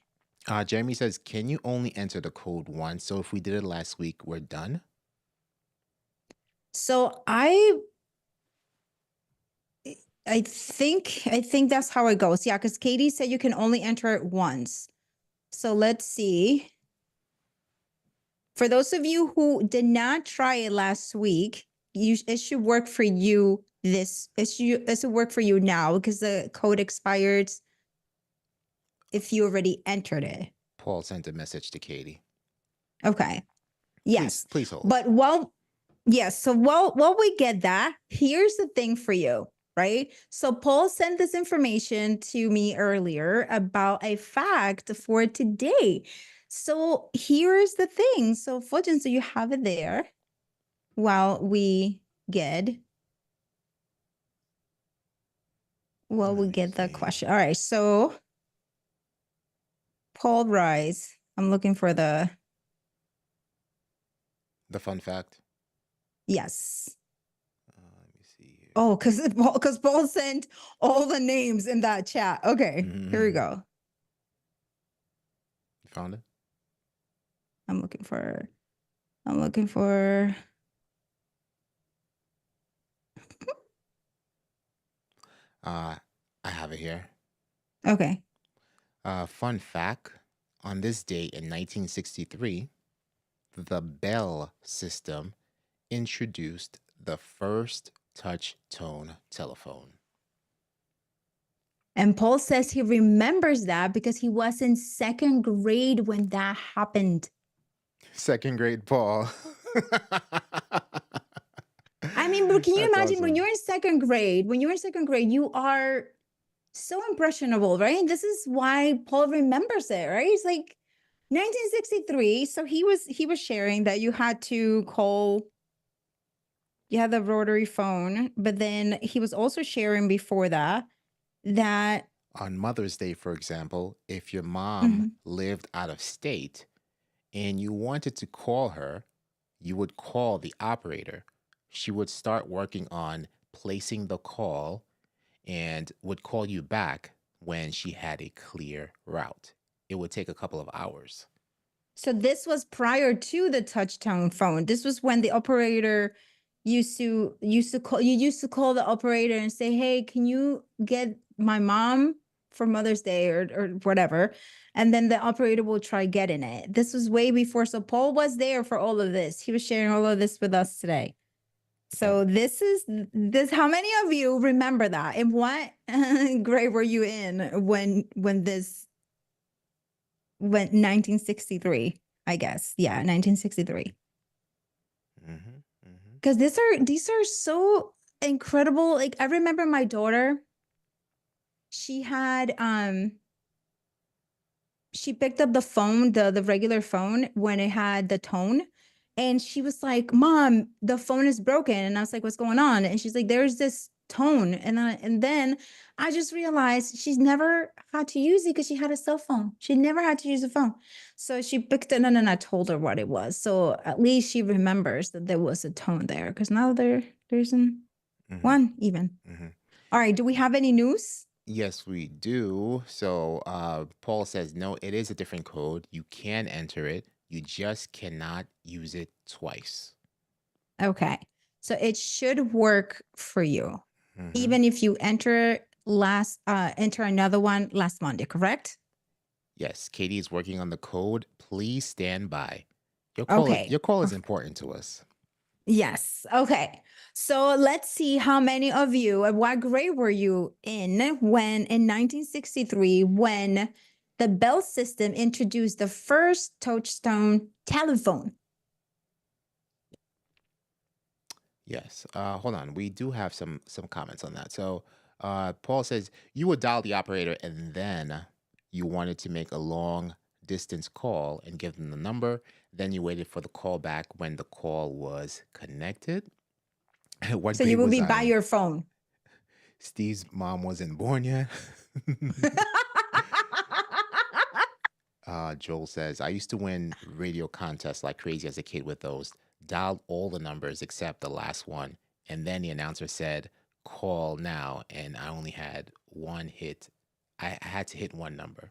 Jeremy says, can you only enter the code once? So if we did it last week, we're done. So I think that's how it goes. Yeah, because Katie said you can only enter it once. So let's see. For those of you who did not try it last week, it should work for you. It should work for you now because the code expired if you already entered it. Paul sent a message to Katie. Okay. Yes. Please hold. But yes. So while we get that, here's the thing for you, right? So Paul sent this information to me earlier about a fact for today. So here's the thing. So Fuljens, so you have it there while we get the question. All right. So Paul Rise, I'm looking for the fun fact. yes. Let me see here. Oh, because Paul sent all the names in that chat. Okay, here we go. You found it? I'm looking for. I have it here. Okay. Fun fact: on this date in 1963, the Bell system introduced the first touch tone telephone. And Paul says he remembers that because he was in second grade when that happened. Second grade, Paul. I mean, but can you That's imagine awesome. when you're in second grade? When you're in second grade, you are so impressionable, right? This is why Paul remembers it, right? It's like 1963. So he was sharing that you had to call. You had the rotary phone, but then he was also sharing before that on Mother's Day, for example, if your mom lived out of state and you wanted to call her, you would call the operator. She would start working on placing the call and would call you back when she had a clear route. It would take a couple of hours. So this was prior to the touch-tone phone. This was when the operator used to call the operator and say, "Hey, can you get my mom for Mother's Day or whatever?" And then the operator will try getting it. This was way before. So Paul was there for all of this. He was sharing all of this with us today. Yep. So this. How many of you remember that? And what grade were you in when this went 1963? I guess, yeah, 1963. Mm-hmm. Mm-hmm. Because these are so incredible. Like I remember my daughter. She had she picked up the phone, the regular phone when it had the tone. And she was like, "Mom, the phone is broken." And I was like, "What's going on?" And she's like, "There's this tone." And then I just realized she's never had to use it because she had a cell phone. She never had to use a phone. So she picked it and then I told her what it was. So at least she remembers that there was a tone there. Because now there isn't Mm-hmm. one even. Mm-hmm. All right. Do we have any news? Yes, we do. So Paul says, no, it is a different code. You can enter it. You just cannot use it twice. Okay. So it should work for you. Mm-hmm. Even if you enter another one last Monday, correct? Yes, Katie is working on the code. Please stand by. Okay. Your call is important to us. Yes. Okay. So let's see how many of you, what grade were you in when in 1963 when the Bell system introduced the first touchstone telephone? Yes. Hold on. We do have some comments on that. So Paul says you would dial the operator and then you wanted to make a long distance call and give them the number. Then you waited for the call back when the call was connected. What So you grade will was be I by in? your phone. Steve's mom wasn't born yet. Joel says, I used to win radio contests like crazy as a kid with those. Dialed all the numbers except the last one. And then the announcer said, call now. And I only had one hit. I had to hit one number.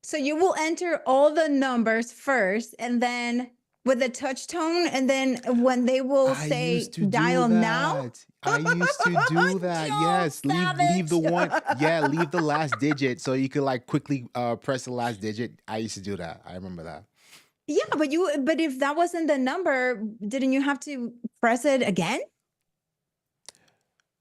So you will enter all the numbers first and then with a touch tone. And then when they will I used say to do dial now, that. I used to do that. Joel Yes. Leave the one. Savage. Yeah, leave the last digit so you could like quickly press the last digit. I used to do that. I remember that. Yeah, but if that wasn't the number, didn't you have to press it again?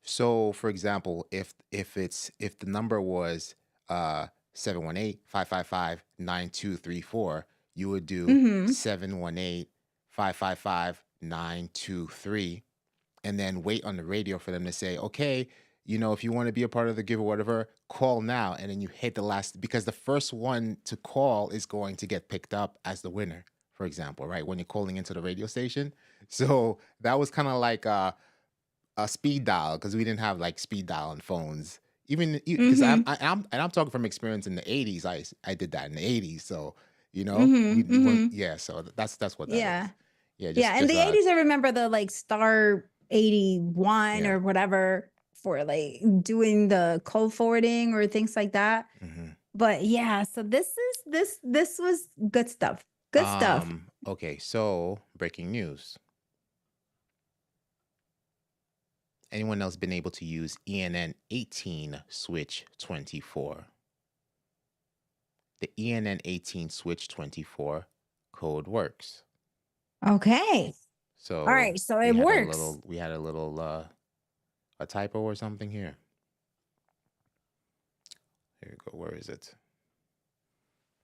So, for example, if the number was 718-555-9234, you would do Mm-hmm. 718-555-923, and then wait on the radio for them to say, okay, if you want to be a part of the give or whatever, call now. And then you hit the last, because the first one to call is going to get picked up as the winner, for example, right? When you're calling into the radio station. So that was kind of like a speed dial because we didn't have like speed dial on phones. Even because Mm-hmm. I'm talking from experience in the '80s. I did that in the '80s. So we Mm-hmm. weren't, Mm-hmm. yeah. So that's what that Yeah. is. Yeah, Yeah. In just the 80s, I remember the like star 81 yeah. or whatever for like doing the call forwarding or things like that. Hmm. But yeah, so this was good stuff. Good stuff. Okay. So breaking news. Anyone else been able to use ENN 18 switch 24? The ENN 18 switch 24 code works. Okay. All So right. So it works. we had a little a typo or something here. Here we go. Where is it?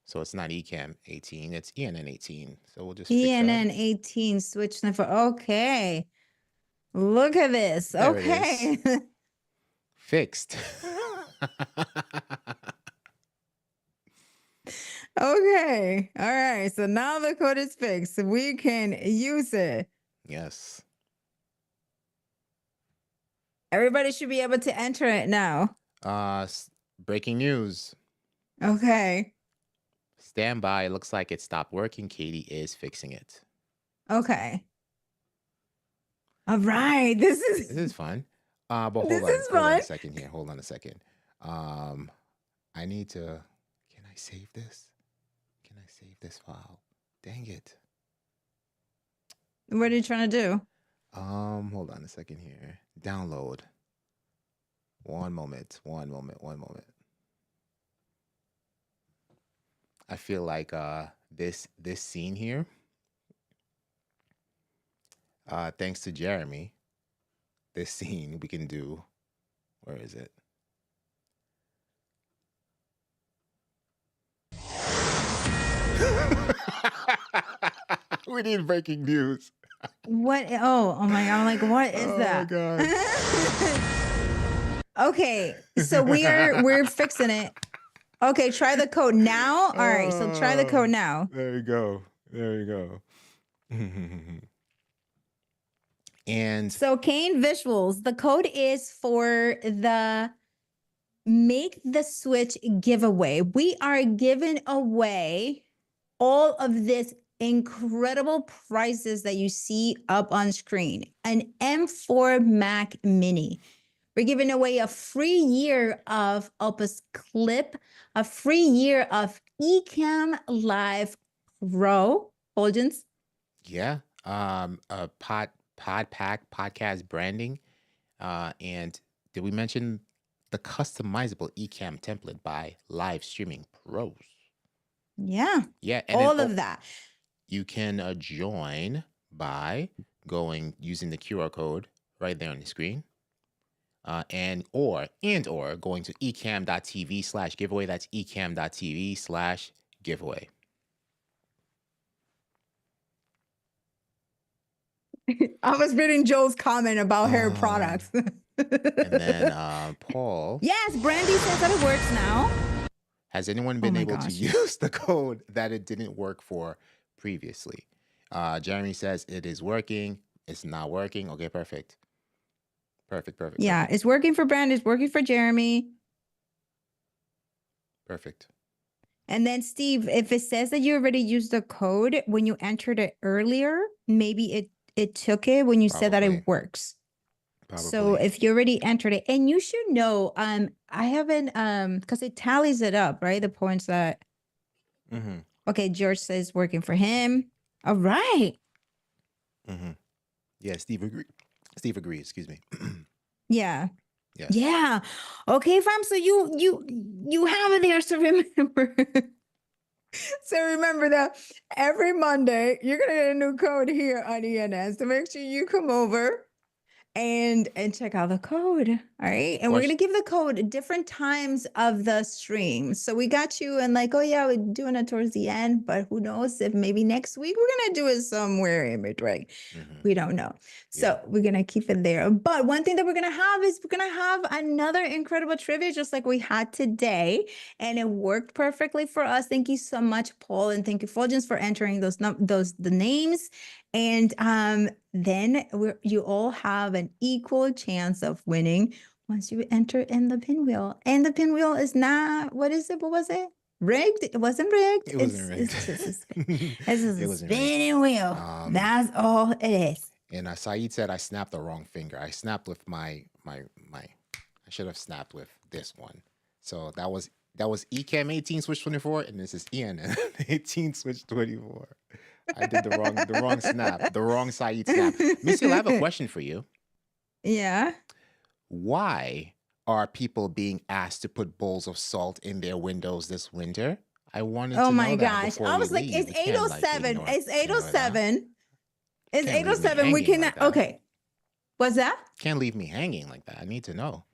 So it's not Ecamm 18, it's ENN 18. So we'll just fix that. ENN 18 switch number. Okay. Look at this. There it is. Okay. Fixed. Okay. All right. So now the code is fixed. We can use it. Yes. Everybody should be able to enter it now. Breaking news. Okay. Stand by. It looks like it stopped working. Katie is fixing it. Okay. All right. This This is is fun. But this is hold on fun. a second here. Hold on a second. I need to. Can I save this? Can I save this file? Dang it. What are you trying to do? Hold on a second here. Download. One moment. One moment. One moment. I feel like this scene here. Thanks to Jeremy, this scene we can do. Where is it? We need breaking news. What? Oh my God. I'm like, what is Oh that? god. Okay, so we're fixing it. Okay, try the code now. All right, so try the code now. There you go. There you go. And So Kane Visuals, the code is for the Make the Switch giveaway. We are giving away all of this incredible prizes that you see up on screen. An M4 Mac Mini. We're giving away a free year of Opus Clip, a free year of Ecamm Live Pro. Fulgens. yeah, a pod pack podcast branding. And did we mention the customizable Ecamm template by Live Streaming Pros? Yeah, Yeah, and all then of that. you can join by using the QR code right there on the screen. Or going to ecamm.tv/giveaway. That's ecamm.tv/giveaway. I was reading Joe's comment about her products. And then Paul. Yes, Brandy says that it works now. Has anyone been able to use the code that it didn't work for previously? Jeremy says it is working. It's not working. Okay, perfect. Perfect. Yeah, it's working for Brandy. It's working for Jeremy. Perfect. And then Steve, if it says that you already used the code when you entered it earlier, maybe it took it when you said that it works. So if you already entered it, and you should know, I haven't because it tallies it up, right? The points that okay, George says working for him. All right. Yeah, Steve agrees, excuse me. Yeah. Yes. Yeah. Okay, fam. So you have it there. So remember. So remember that every Monday you're gonna get a new code here on ENS. So make sure you come over and check out the code. All right. And we're gonna give the code at different times of the stream. So we got you and like, oh yeah, we're doing it towards the end, but who knows if maybe next week we're gonna do it somewhere in between. We don't know. So we're gonna keep it there. But one thing that we're gonna have is we're gonna have another incredible trivia, just like we had today, and it worked perfectly for us. Thank you so much, Paul, and thank you, Fulgens, for entering the names. And then you all have an equal chance of winning once you enter in the pinwheel. And the pinwheel is not, what is it? What was it? Rigged? It wasn't rigged. It wasn't rigged. It's just a spinning wheel. That's all it is. And Saeed said I snapped the wrong finger. I snapped with my I should have snapped with this one. So that was Ecamm 18 switch 24, and this is ENN 18 switch 24. I did the wrong snap, the wrong Saeed snap. Missy, I have a question for you. Yeah. Why are people being asked to put bowls of salt in their windows this winter? I wanted to know. Oh my gosh. I was like, it's 8:07. It's 8:07. It's 8:07. We can okay. What's that? Can't leave me hanging like that. I need to know.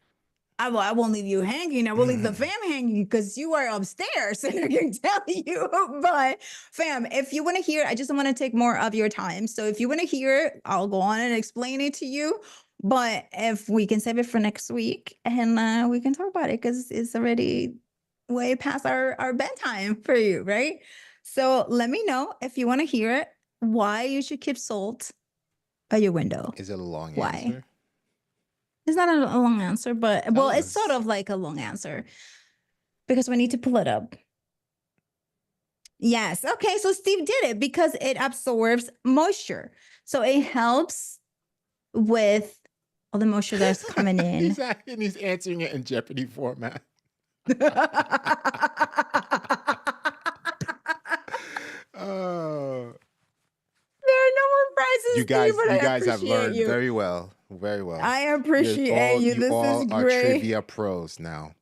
I won't leave you hanging. I will leave the fam hanging because you are upstairs and I can tell you. But fam, if you want to hear, I just want to take more of your time. So if you want to hear, I'll go on and explain it to you. But if we can save it for next week and we can talk about it because it's already way past our bedtime for you, right? So let me know if you want to hear it, why you should keep salt by your window. Is it a long answer? It's not a long answer, but well, it's sort of like a long answer because we need to pull it up. Yes. Okay. So Steve did it because it absorbs moisture. So it helps with all the moisture that's coming in. He's answering it in Jeopardy format. Oh. There are no more prizes. You guys have learned very well. Very well. I appreciate you. This is great. Are trivia pros now.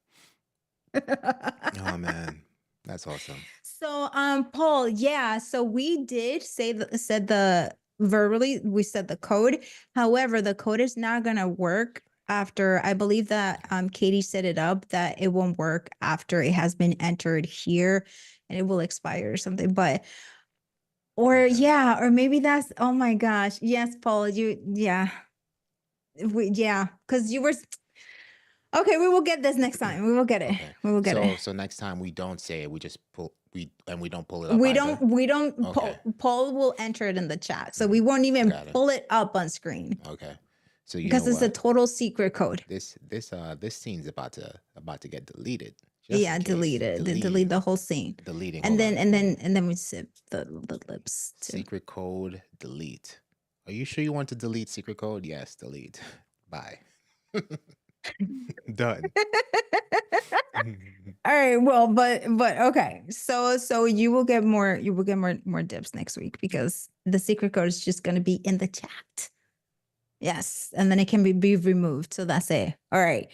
Oh man, that's awesome. So Paul, yeah. So we did said the verbally, we said the code. However, the code is not gonna work after, I believe that Katie set it up that it won't work after it has been entered here and it will expire or something. But or Okay. yeah, or maybe that's, oh my gosh. Yes, Paul, you yeah. Yeah, because you were okay, we will get this next time. We will get it. Okay. We will get it. So next time we don't say it, we just we don't pull it up We either. don't Okay. Paul will enter it in the chat. So we Mhm. won't even Got it. pull it up on screen Okay. So you know because it's a what? total secret code. This scene's about to get deleted. Just in Yeah, case. delete it. Delete Deleting. the whole scene. Deleting. And Hold then on. we sip the lips too. Secret code delete. Are you sure you want to delete secret code? Yes, delete. Bye. Done. All right, well, but okay. So you will get more dips next week because the secret code is just gonna be in the chat. Yes, and then it can be removed. So that's it. All right.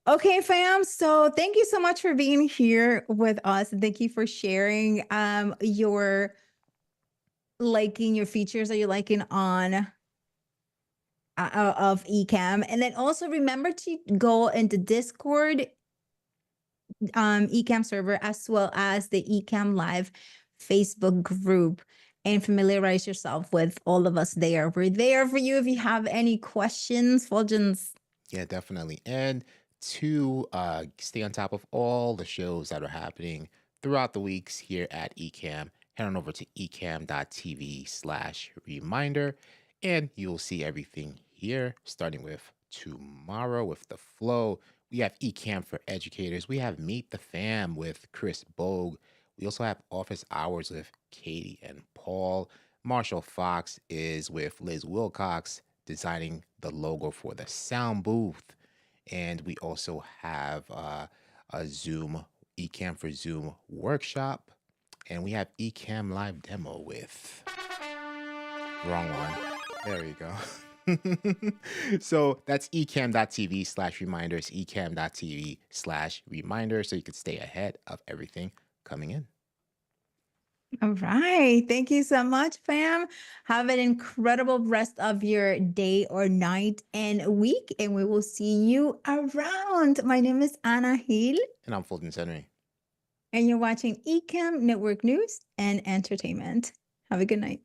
Okay, fam. So thank you so much for being here with us. Thank you for sharing your liking your features that you're liking on of Ecamm. And then also remember to go into Discord Ecamm server as well as the Ecamm Live Facebook group and familiarize yourself with all of us there. We're there for you if you have any questions. Fulgens. Yeah, definitely. And to stay on top of all the shows that are happening throughout the weeks here at Ecamm, head on over to ecamm.tv/reminder, and you'll see everything here, starting with tomorrow with the flow. We have Ecamm for Educators. We have Meet the Fam with Chris Bogue. We also have Office Hours with Katie and Paul. Marshall Fox is with Liz Wilcox designing the logo for the sound booth. And we also have a Zoom, Ecamm for Zoom workshop. And we have Ecamm Live demo with, wrong one. There you go. So that's ecamm.tv/reminders, ecamm.tv/reminder, so you can stay ahead of everything coming in. All right. Thank you so much, fam. Have an incredible rest of your day or night and week, and we will see you around. My name is Anna Hill, And I'm Fuljens Henry. and you're watching Ecamm Network News and Entertainment. Have a good night.